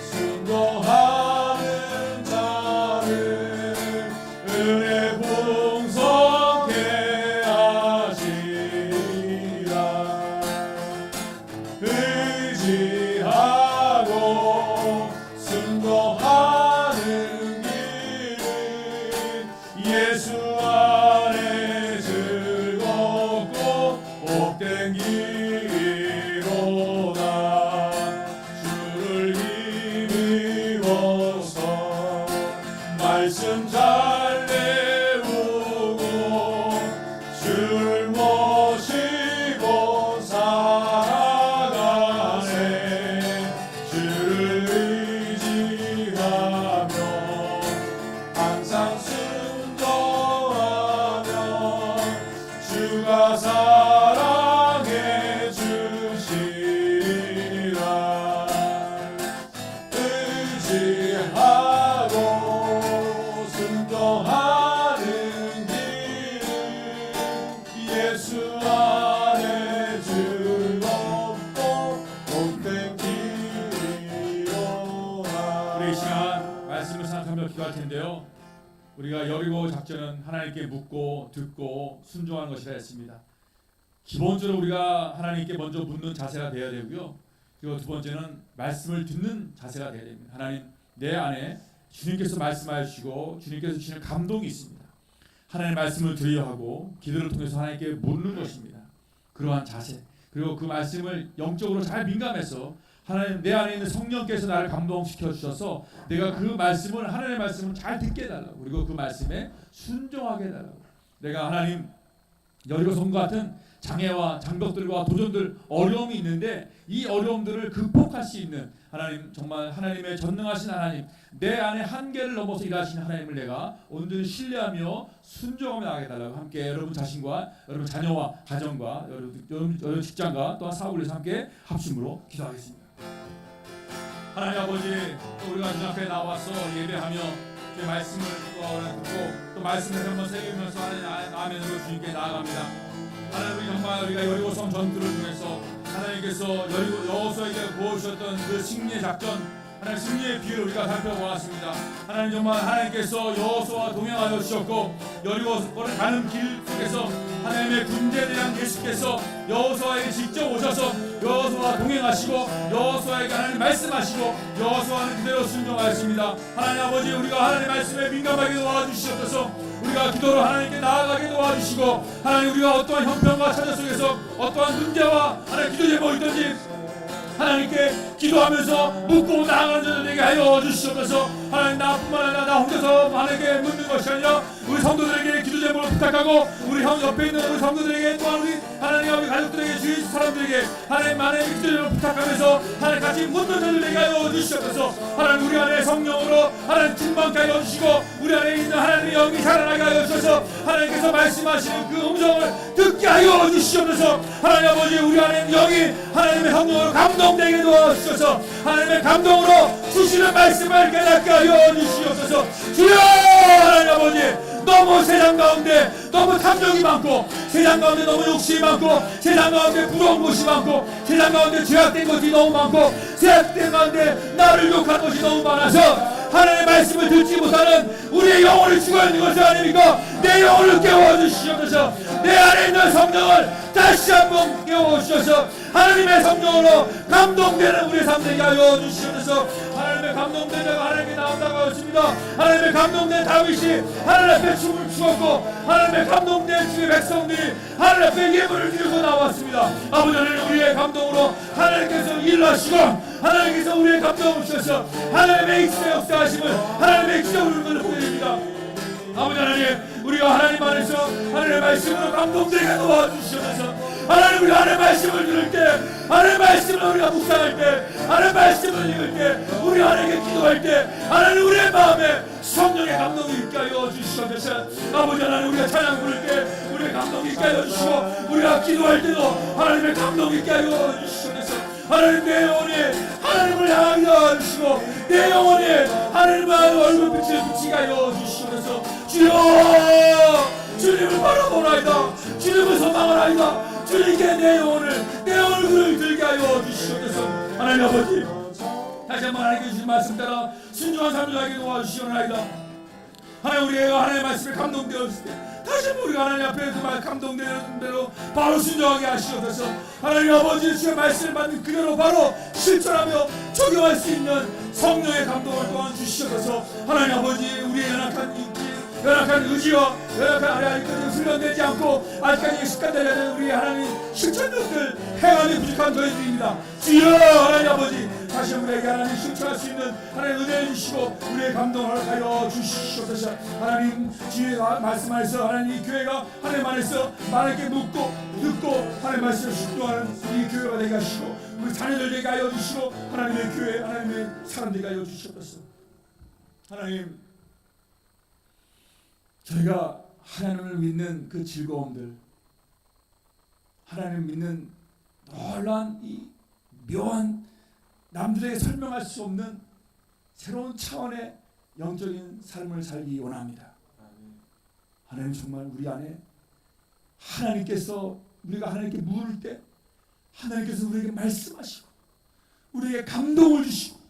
순종하는 자를 은혜 풍성케 하시리라. 의지하고 순종하는 길은 예수 안에 즐겁고 복된 길이로다. 주를 힘입어서 말씀 잘 배우고 주를 모시고 살아가네. 주를 의지하며 항상 순종하며 주가 사랑해 주시리라. 의지하고 순종하는 길 예수 안에 즐겁고 복된 길이로다. 우리 이 시간 말씀을 생각하며 기도할 텐데요. 우리가 여리고 작전은 하나님께 묻고 듣고 순종하는 것이라 했습니다. 기본적으로 우리가 하나님께 먼저 묻는 자세가 되어야 되고요. 그리고 두 번째는 말씀을 듣는 자세가 되어야 됩니다. 하나님, 내 안에 주님께서 말씀하여 주시고 주님께서 주시는 감동이 있습니다. 하나님의 말씀을 들어야 하고 기도를 통해서 하나님께 묻는 것입니다. 그러한 자세, 그리고 그 말씀을 영적으로 잘 민감해서 하나님, 내 안에 있는 성령께서 나를 감동시켜 주셔서 내가 그 말씀을, 하나님의 말씀을 잘 듣게 해달라고, 그리고 그 말씀에 순종하게 해달라고. 내가 하나님, 여리고 성과 같은 장애와 장벽들과 도전들, 어려움이 있는데 이 어려움들을 극복할 수 있는 하나님, 정말 하나님의 전능하신 하나님, 내 안에 한계를 넘어서 일하시는 하나님을 내가 온전히 신뢰하며 순종하며 나가게 달라고. 함께 여러분 자신과 여러분 자녀와 가정과 여러분 직장과 또한 사업을 위해서 함께 합심으로 기도하겠습니다. 하나님 아버지, 또 우리가 주님 앞에 나와서 예배하며 주의 말씀을 듣고 또 말씀을 한번 새기면서 하나님 아멘으로 주님께 나아갑니다. 하나님, 우리 정말 우리가 여리고성 전투를 통해서 하나님께서 여호수아에게 보여주셨던 그 승리의 작전, 하나님 승리의 비유를 우리가 살펴보았습니다. 하나님, 정말 하나님께서 여호수아와 동행하여 주셨고 여리고를 가는 길 속에서 하나님의 군대대장 예수께서 여호수아에게 직접 오셔서 여호수아와 동행하시고 여호수아에게 하나님 말씀하시고 여호수아는 그대로 순종하였습니다. 하나님 아버지, 우리가 하나님 말씀에 민감하게 도와주시옵소서. 우리가 기도로 하나님께 나아가게 도와주시고, 하나님, 우리가 어떠한 형편과 차전 속에서 어떠한 문제와 하나님 기도 제목이 있든지 하나님께 기도하면서 묻고 나아가는 자들 되게 하여 주시옵소서. 하나님, 나뿐만 아니라 나 혼자서 하나님께 묻는 것이 아니라 우리 성도들에게 기도 제목을 부탁하고 우리 형 옆에 있는 우리 성도들에게 또한 우리 하나님 아버지 가족들에게 주위 사람들에게 하나님만의 기도 제목을 부탁하면서 하나님 같이 묻는 자들 되게 하여 주시옵소서. 하나님, 우리 안에 성령으로 하나님 충만케 하여 주시고 우리 안에 있는 하나님의 영이 살아나게 하여 주셔서 하나님께서 말씀하시는 그 음성을 듣게 하여 주시옵소서. 하나님 아버지, 우리 안에 있는 영이 하나님의 성령으로 감동되게 도와주셔서 하나님의 감동으로 주시는 말씀을 깨닫게 하여 주시옵소서. 주여! 하나님 아버지, 너무 세상 가운데 너무 탐욕이 많고, 세상 가운데 너무 욕심이 많고, 세상 가운데 부러운 것이 많고, 세상 가운데 죄악된 것이 너무 많고, 죄악된 가운데 나를 욕하는 것이 너무 많아서 하나님의 말씀을 듣지 못하는 우리의 영혼이 죽어있는 것이 아닙니까? 내 영혼을 깨워주시옵소서. 내 안에 있는 성령을 다시 한번 깨워주셔서 하나님의 성령으로 감동되는 우리의 삶 되게 하여 주시옵소서. 하나님의 감동된 자가 하나님께 나온다고 하였습니다. 하나님의 감동된 다윗이 하나님 앞에 춤을 추었고, 하나님의 감동된 주의 백성들이 하나님 앞에 예물을 드리고 나왔습니다. 아버지 하나님, 우리의 감동으로 하나님께서 일하시고, 하나님께서 우리의 감동을 주셔서 하나님의 익수의 역사하심을, 하나님의 기적을 우리를 보여줍니다. 아버지 하나님, 우리가 하나님 안에서 하나님의 말씀으로 감동되게 도와주시옵소서. 하나님, 우리가 하나님의 말씀을 들을 때, 하나님의 말씀을 우리가 묵상할 때, 하나님의 말씀을 읽을 때, 우리 하나님께 기도할 때 하나님 우리의 마음에 성령의 감동이 있게 하여 주시옵소서. 아버지 하나님, 우리가 찬양 부를 때 우리의 감동이 있게 하여 주시고, 우리가 기도할 때도 하나님의 감동이 있게 하여 주시옵소서. 하나님, 내 영혼이 하나님을 향하게 하여 주시고, 내 영혼이 하나님의 얼굴빛을 비치게 하여 주시옵소서. 주여, 주님을 바라보나이다. 주님을 소망하나이다. 주님께 내 영혼을, 내 얼굴을 들게 하여 주시옵소서. 하나님 아버지, 다시 한번 하나님께 주신 말씀 따라 순종한 삶을 하게 도와주시옵나이다. 하나님, 우리가 하나님의 말씀에 감동되었을 때 다시 한번 우리가 하나님 앞에 그 말 감동되는 대로 바로 순종하게 하시옵소서. 하나님 아버지, 주의 말씀을 받는 그대로 바로 실천하며 적용할 수 있는 성령의 감동을 또한 주시옵소서. 하나님 아버지, 우리의 연약한 의지와 연약한 하나님 훈련되지 않고 아직까지 습관되지 않은 우리 하나님 실천력들 행함이 부족한 저희들입니다. 주여, 하나님 아버지, 다시 우리에게 하나님 실천할 수 있는 하나님 은혜를 주시고 우리의 감동을 하여 주시옵소서. 하나님, 주의 말씀 안에서 하나님 이 교회가 하나님 안에서 많게 묻고 듣고 하나님 말씀을 순종하는 이 교회가 되게 하시고, 우리 자녀들 되게 하여 주시고, 하나님의 교회, 하나님의 사람 되게 하여 주시옵소서. 하나님, 저희가 하나님을 믿는 그 즐거움들, 하나님을 믿는 놀라운 이 묘한 남들에게 설명할 수 없는 새로운 차원의 영적인 삶을 살기 원합니다. 하나님, 정말 우리 안에 하나님께서, 우리가 하나님께 물을 때 하나님께서 우리에게 말씀하시고 우리에게 감동을 주시고,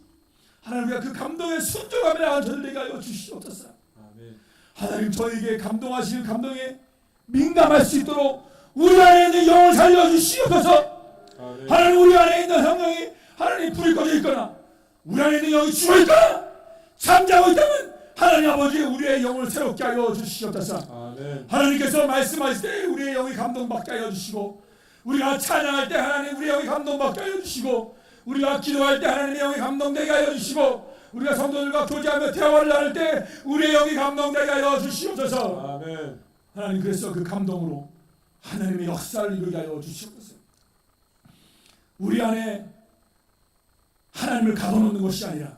하나님, 우리가 그 감동에 순종하며 나아가는 저들에게 하여 주시옵소서. 하나님, 저에게 감동하시는 감동에 민감할 수 있도록 우리 안에 있는 영을 살려주시옵소서. 하나님, 우리 안에 있는 성령이 하나님 불이 꺼져 있거나 우리 안에 있는 영이 죽어 있거나 잠자고 있다면 하나님 아버지, 우리의 영을 새롭게 하여 주시옵소서. 하나님께서 말씀하실 때 우리의 영이 감동받게 하여 주시고, 우리가 찬양할 때 하나님 우리의 영이 감동받게 하여 주시고, 우리가 기도할 때 하나님의 영이 감동되게 하여 주시고, 우리가 성도들과 교제하며 대화를 나눌 때 우리의 영이 감동되게 하여 주시옵소서. 아멘. 하나님, 그래서 그 감동으로 하나님의 역사를 이루게 하여 주시옵소서. 우리 안에 하나님을 가둬놓는 것이 아니라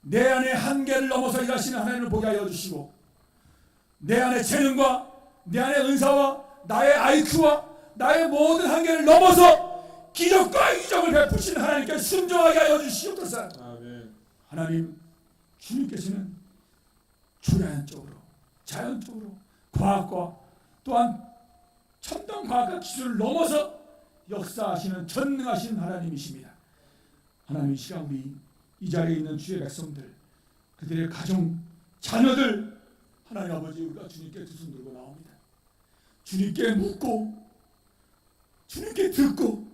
내 안에 한계를 넘어서 일하시는 하나님을 보게 하여 주시고, 내 안에 재능과 내 안에 은사와 나의 IQ와 나의 모든 한계를 넘어서 기적과 이적을 베푸시는 하나님께 순종하게 하여 주시옵소서. 아멘. 하나님, 주님께서는 자연적으로 과학과 또한 첨단 과학과 기술을 넘어서 역사하시는 전능하신 하나님이십니다. 하나님, 이 시간 우리 이 자리에 있는 주의 백성들, 그들의 가정, 자녀들, 하나님 아버지, 우리가 주님께 두 손 들고 나옵니다. 주님께 묻고 주님께 듣고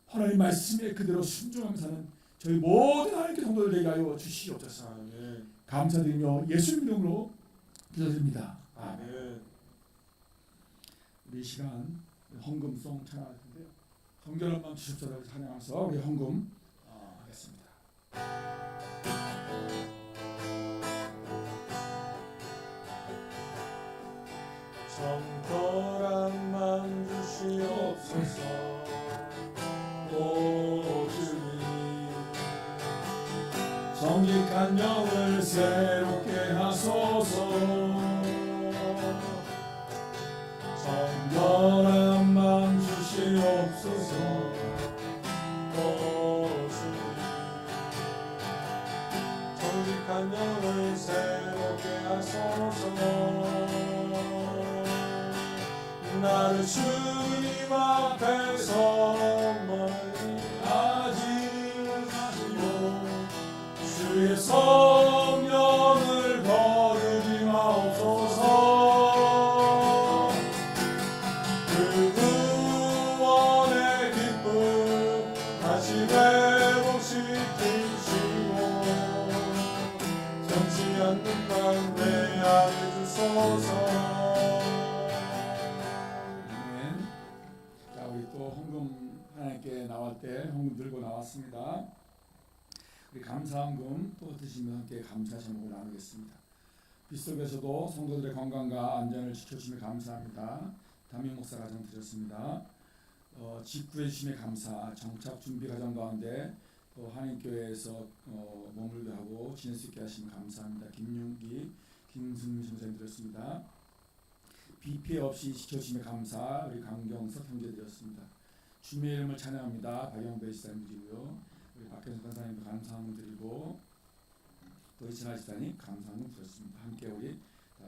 하나님 말씀에 그대로 순종하며 사는 저희 모든 하나님께 성도들 되게 하여 주시옵소서. 아멘. 감사드리며 예수님 이름으로 기도드립니다. 아멘. 우리 이 시간 헌금송 찬양할 텐데요. 성결한만 주십시오. 찬양하면서 우리 헌금 하겠습니다. 성결한만 주시옵소서. 오 주님, 정직한 영을 새롭게 하소서. 정결함만 주시옵소서. 오 주님, 정직한 영을 새롭게 하소서. 나를 주님 앞에서 아직 마시고 주의 성령을 거두지 마옵소서. 그 구원의 기쁨 다시 회복시키시고 정치 않는 만내 안에 주소서. 아멘. 자, 우리 또 헌금 하나님께 나올 때 헌금 들고 나왔습니다. 우리 감사헌금 또 드시면 함께 감사 제목을 나누겠습니다. 빗속에서도 성도들의 건강과 안전을 지켜주시며 감사합니다. 담임 목사 가정 드렸습니다. 직구해 주심에 감사. 정착 준비 과정 가운데 또 한인교회에서 머물게 하고 지낼 수 있게 하시면 감사합니다. 김윤기, 김승민 선생님 드렸습니다. 비 피해 없이 지켜주심에 감사. 우리 강경석 형제 드렸습니다. 주님의 이름을 찬양합니다. 박영배 지사님 드리고요. 우리 박현석 간사님도 감사함을 드리고 또 이천하 지사님 감사함을 드렸습니다. 함께 우리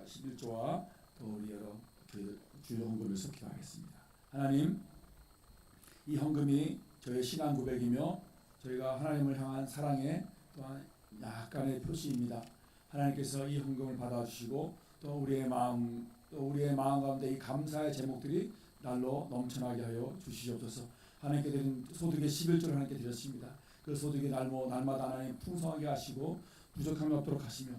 11조와 또 우리 여러 주요 헌금에서 기도하겠습니다. 하나님, 이 헌금이 저의 신앙 고백이며 저희가 하나님을 향한 사랑의 또한 약간의 표시입니다. 하나님께서 이 헌금을 받아주시고 또 우리의 마음 가운데 이 감사의 제목들이 날로 넘쳐나게 하여 주시옵소서. 하나님께 드린 소득의 11조를 하나님께 드렸습니다. 그 소득이 날마다 하나님 풍성하게 하시고 부족함이 없도록 하시며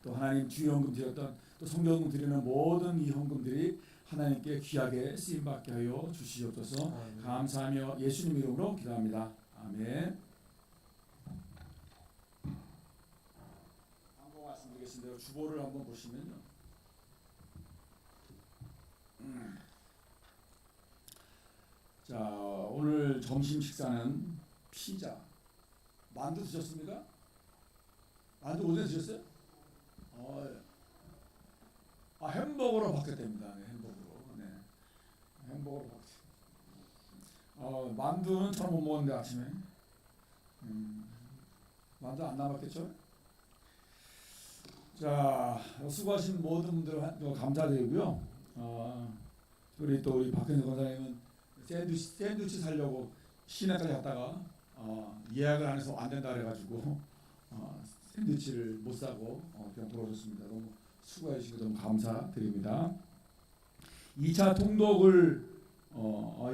또 하나님 주의 헌금 드렸던 또 성경헌금 드리는 모든 이 헌금들이 하나님께 귀하게 쓰임받게 하여 주시옵소서. 감사하며 예수님 이름으로 기도합니다. 아멘. 한번 말씀드리겠습니다. 주보를 한번 보시면요. 자, 오늘 점심 식사는 피자. 만두 드셨습니까? 만두 어제 드셨어요? 햄버거로 바뀌었답니다. 네, 햄버거로. 네. 햄버거로 바뀌었어요. 만두는 잘 못 먹었는데 아침에. 만두 안 남았겠죠? 자, 수고하신 모든 분들 감사드리고요. 우리 또 우리 박현석 권사님은 샌드위치 사려고 시내까지 갔다가 예약을 안 해서 안 된다 그래가지고 샌드위치를 못 사고 그냥 돌아오셨습니다. 너무 수고해 주시고 너무 감사드립니다. 2차 통독을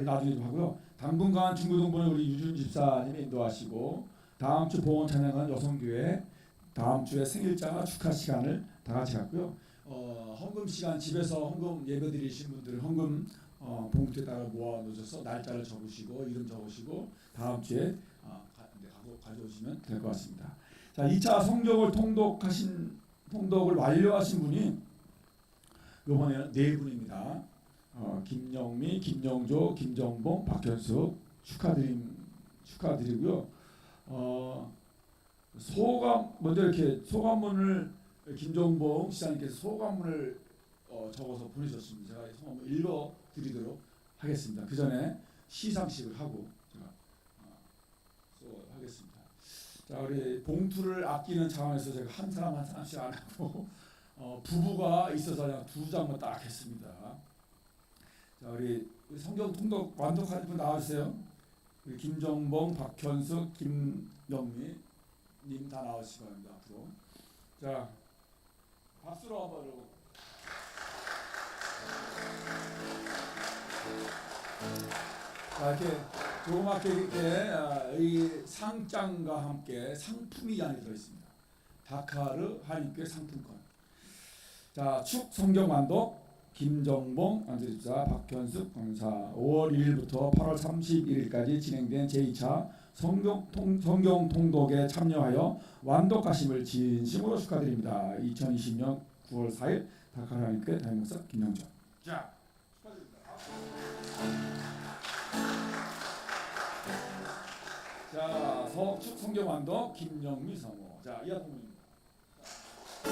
나중에 좀 하고요. 당분간 중부동부는 우리 유준 집사님이 인도하시고 다음 주 보원 찬양은 여성교회 다음 주에 생일자 축하 시간을 다 같이 갖고요. 헌금 시간 집에서 헌금 예배 드리신 분들 헌금 봉투에다가 모아 놓으셔서 날짜를 적으시고 이름 적으시고 다음 주에 가져오시면 될 것 같습니다. 자, 2차 성경을 통독을 완료하신 분이 이번에는 네 분입니다. 김영미, 김영조, 김정봉, 박현숙 축하드리고요. 먼저 이렇게 소감문을 김정봉 시장님께서 소감문을 적어서 보내셨습니다. 제가 소감을 읽어드리도록 하겠습니다. 그 전에 시상식을 하고 제가 하겠습니다. 자, 우리 봉투를 아끼는 차원에서 제가 한 사람 한 사람씩 안 하고 부부가 있어서 그냥 두 장만 딱 했습니다. 자, 우리 성경 통독 완독하신 분 나와주세요. 우리 김정봉, 박현숙, 김영미 님 다 나오시기 바랍니다. 앞으로. 자, 박수로 한번 해요. 자, 이렇게 조그맣게 이렇게 이 상장과 함께 상품이 안에 들어있습니다. 다카르 한인교회 상품권. 자, 축 성경 완독 김정봉 안지집사 박현숙 권사 5월 1일부터 8월 31일까지 진행된 제2차 성경 통독에 참여하여 완독하심을 진심으로 축하드립니다. 2020년 9월 4일 다카르 한인교회 담임목사 김영전. 자, 축하드립니다. 자, 서축 성경 완독 김영미 사모. 자, 이하 부모입니다. 자,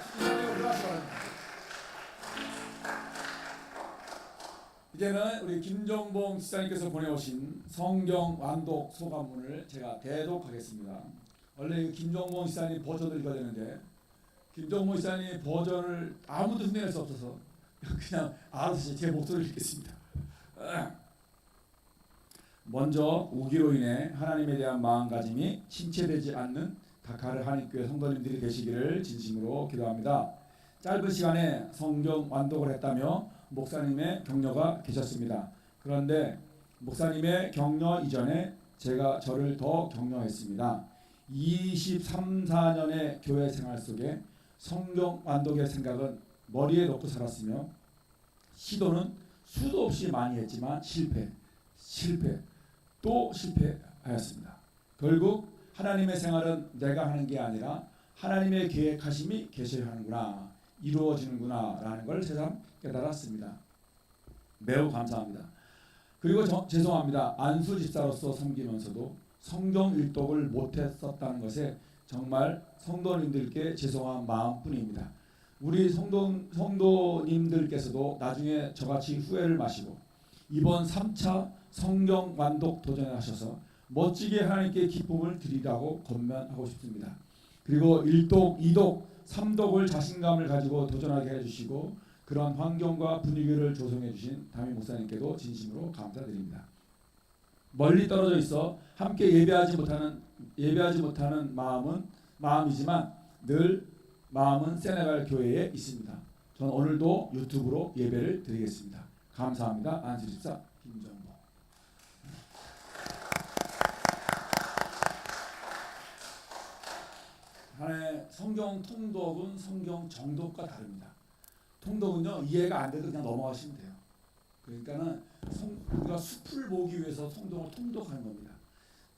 축하드리고 올라가시기 바랍니다. 이제는 우리 김정봉 지사님께서 보내오신 성경 완독 소감문을 제가 대독하겠습니다. 원래 김정봉 지사님 버전을 읽어야 되는데 김정봉 지사님 버전을 아무도 흉내낼 수 없어서 그냥 알아서 제 목소리를 읽겠습니다. 먼저 우기로 인해 하나님에 대한 마음가짐이 침체되지 않는 다카르 한인교회 성도님들이 되시기를 진심으로 기도합니다. 짧은 시간에 성경 완독을 했다며 목사님의 격려가 계셨습니다. 그런데 목사님의 격려 이전에 제가 저를 더 격려했습니다. 23, 4년의 교회 생활 속에 성경 완독의 생각은 머리에 넣고 살았으며 시도는 수도 없이 많이 했지만 실패, 또 실패하였습니다. 결국 하나님의 생활은 내가 하는 게 아니라 하나님의 계획하심이 계셔야 하는구나, 이루어지는구나 라는 걸 새삼 깨달았습니다. 매우 감사합니다. 그리고 죄송합니다. 안수 집사로서 섬기면서도 성경 일독을 못했었다는 것에 정말 성도님들께 죄송한 마음뿐입니다. 우리 성도님들께서도 나중에 저같이 후회를 마시고 이번 3차 성경 완독 도전하셔서 멋지게 하나님께 기쁨을 드리라고 권면하고 싶습니다. 그리고 1독, 2독, 3독을 자신감을 가지고 도전하게 해주시고 그런 환경과 분위기를 조성해 주신 담임 목사님께도 진심으로 감사드립니다. 멀리 떨어져 있어 함께 예배하지 못하는 마음이지만 늘 마음은 세네갈 교회에 있습니다. 저는 오늘도 유튜브로 예배를 드리겠습니다. 감사합니다. 안수집사 김정보. 하나의 성경 통독은 성경 정독과 다릅니다. 통독은요 이해가 안 돼도 그냥 넘어가시면 돼요. 그러니까는 우리가 숲을 보기 위해서 성경을 통독하는 겁니다.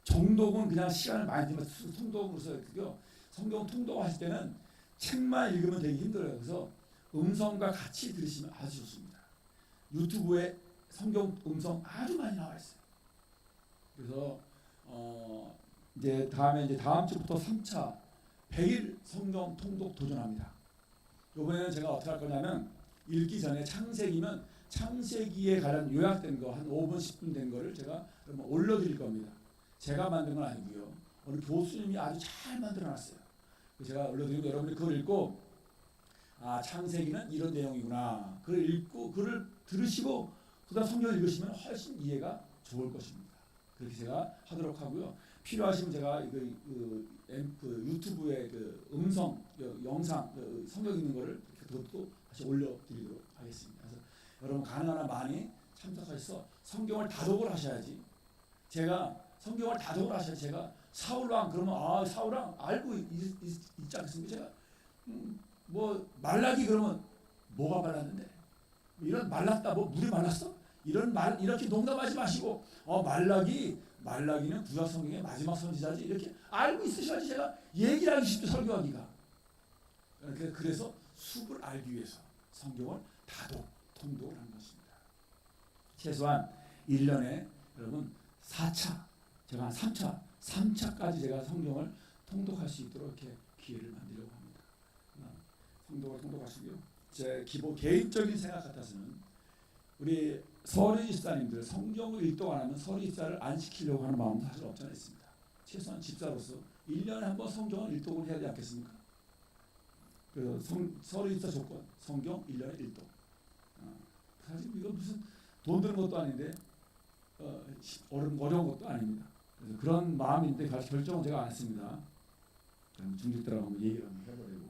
정독은 그냥 시간을 많이 들면 통독으로서 성경 통독하실 때는 책만 읽으면 되게 힘들어요. 그래서 음성과 같이 들으시면 아주 좋습니다. 유튜브에 성경 음성 아주 많이 나와 있어요. 그래서 이제 다음 주부터 3차 100일 성경 통독 도전합니다. 이번에는 제가 어떻게 할 거냐면 읽기 전에 창세기면 창세기에 관한 요약된 거 한 5분 10분 된 거를 제가 그러면 올려드릴 겁니다. 제가 만든 건 아니고요. 우리 교수님이 아주 잘 만들어놨어요. 제가 올려드리고 여러분이 그걸 읽고 창세기는 이런 내용이구나. 그걸 읽고 그걸 들으시고 그다음 성경을 읽으시면 훨씬 이해가 좋을 것입니다. 그렇게 제가 하도록 하고요. 필요하시면 제가 유튜브에 음성 영상 성경 읽는 거를 그것도 다시 올려드리도록 하겠습니다. 그래서 여러분 가능한 한 많이 참석하셔서 성경을 다독을 하셔야지. 제가 성경을 다독을 하셔야지. 제가 사울왕 그러면 사울왕 알고 있지 않겠습니까? 제가 뭐 말라기 그러면 뭐가 말랐는데 이런 말랐다 뭐 물이 말랐어? 이렇게 농담하지 마시고 말라기는 구약 성경의 마지막 선지자지 이렇게 알고 있으셔야지 제가 얘기를 하기 쉽죠. 설교하기가. 그래서 숲을 알기 위해서 성경을 통독을 한 것입니다. 최소한 1년에 여러분 4차 제가 한 3차까지 제가 성경을 통독할 수 있도록 이렇게 기회를 만들려고 합니다. 성경을 통독하시고요. 제 개인적인 생각 같아서는 우리 서리 집사님들 성경을 일독 안 하면 서리 집사를 안 시키려고 하는 마음도 사실 없지 않아 있습니다. 최소한 집사로서 1년에 한 번 성경을 일독을 해야 되지 않겠습니까? 그래서 서리 집사 조건 성경 1년에 일독. 사실 이거 무슨 돈 드는 것도 아닌데 어려운 것도 아닙니다. 그래서 그런 마음인데 결정은 제가 안 했습니다. 중직들하고 얘기를 한번 해보려고.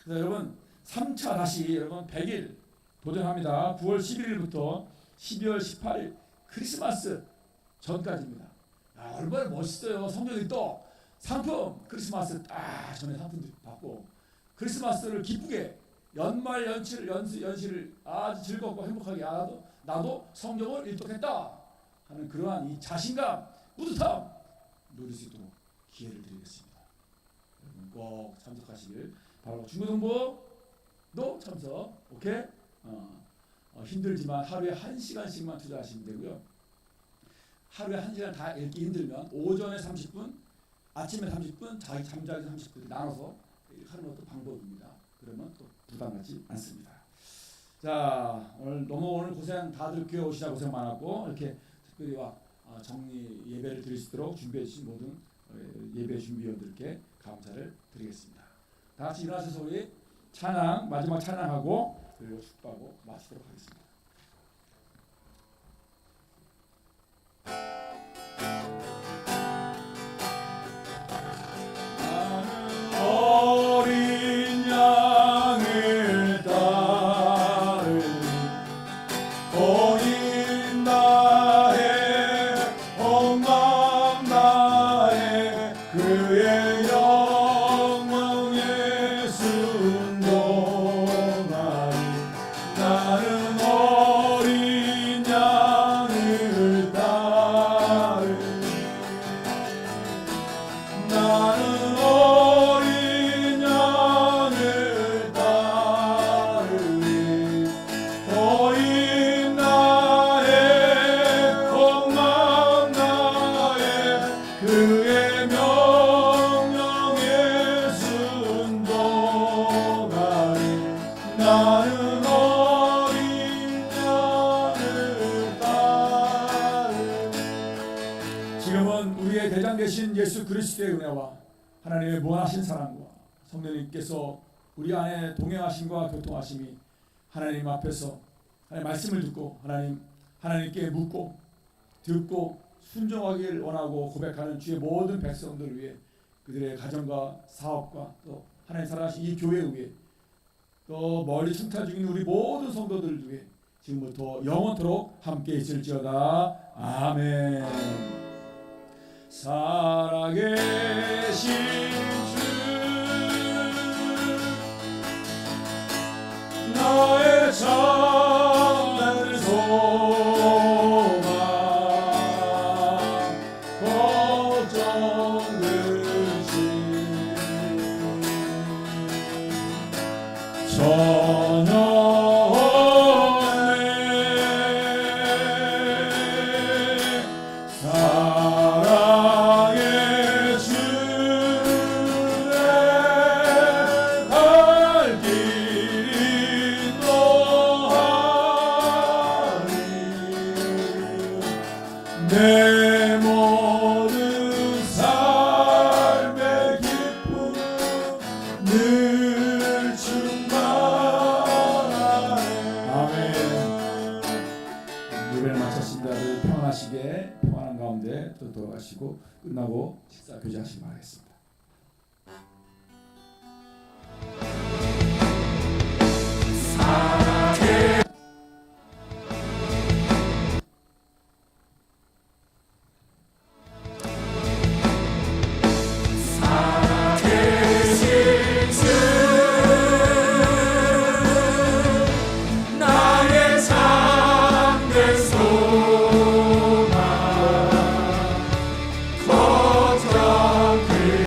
그래서 여러분 3차 다시 여러분 100일 도전합니다. 9월 11일부터 12월 18일 크리스마스 전까지입니다. 얼마나 멋있어요. 성경 일독 상품 크리스마스 전에 상품 받고 크리스마스를 기쁘게 연말 연시를 아주 즐겁고 행복하게 나도 성경을 일독했다 하는 그러한 이 자신감, 뿌듯함 누릴 수 있도록 기회를 드리겠습니다. 여러분 꼭 참석하시길 바라고 중고등부도 참석. 오케이? 힘들지만 하루에 1시간씩만 투자하시면 되고요. 하루에 1시간 다 읽기 힘들면 오전에 30분, 아침에 30분, 잠자기 30분 나눠서 하는 것도 방법입니다. 그러면 또 부담하지 않습니다. 자, 오늘 고생 다들 교회 오시라 고생 많았고 이렇게 특별히 정리 예배를 드릴 수 있도록 준비해 주신 모든 예배 준비위원들께 감사를 드리겠습니다. 다 같이 일어나셔서 우리 찬양 마지막 찬양하고 드리고 축복하고 마치도록 하겠습니다. 어린 양을 따르니 본인 나의 온 마음 다해 그의 영광에 순종하니 나는 어린 양을 따르니 나는 어린 양을 따르니 거인 나의 온 마음 다해 그의 명령에 순종하니 나는 어린 양을 따르니. 지금은 우리의 대장 되신 예수 그리스도의 은혜와 하나님의 무한하신 사랑과 성령님께서 우리 안에 동행하심과 교통하심이 하나님 앞에서 하나님 말씀을 듣고 하나님께 묻고 듣고 순종하기를 원하고 고백하는 주의 모든 백성들을 위해 그들의 가정과 사업과 또 하나님 사랑하신 이 교회 위해 또 멀리 충탈 중인 우리 모든 성도들을 위해 지금부터 영원토록 함께 있을지어다. 아멘. 살아계신 주 나의 참된 소망 걱정되신 전혀 사랑의 주의 갈 길이 또하니 내 모든 삶의 기쁨 늘 충만하네. 아멘. 예배를 마쳤습니다. 평안하시게 평안한 가운데 또 돌아가시고 끝나고 식사 교제하시기 바라겠습니다. 나의 참된 소망 걱정 그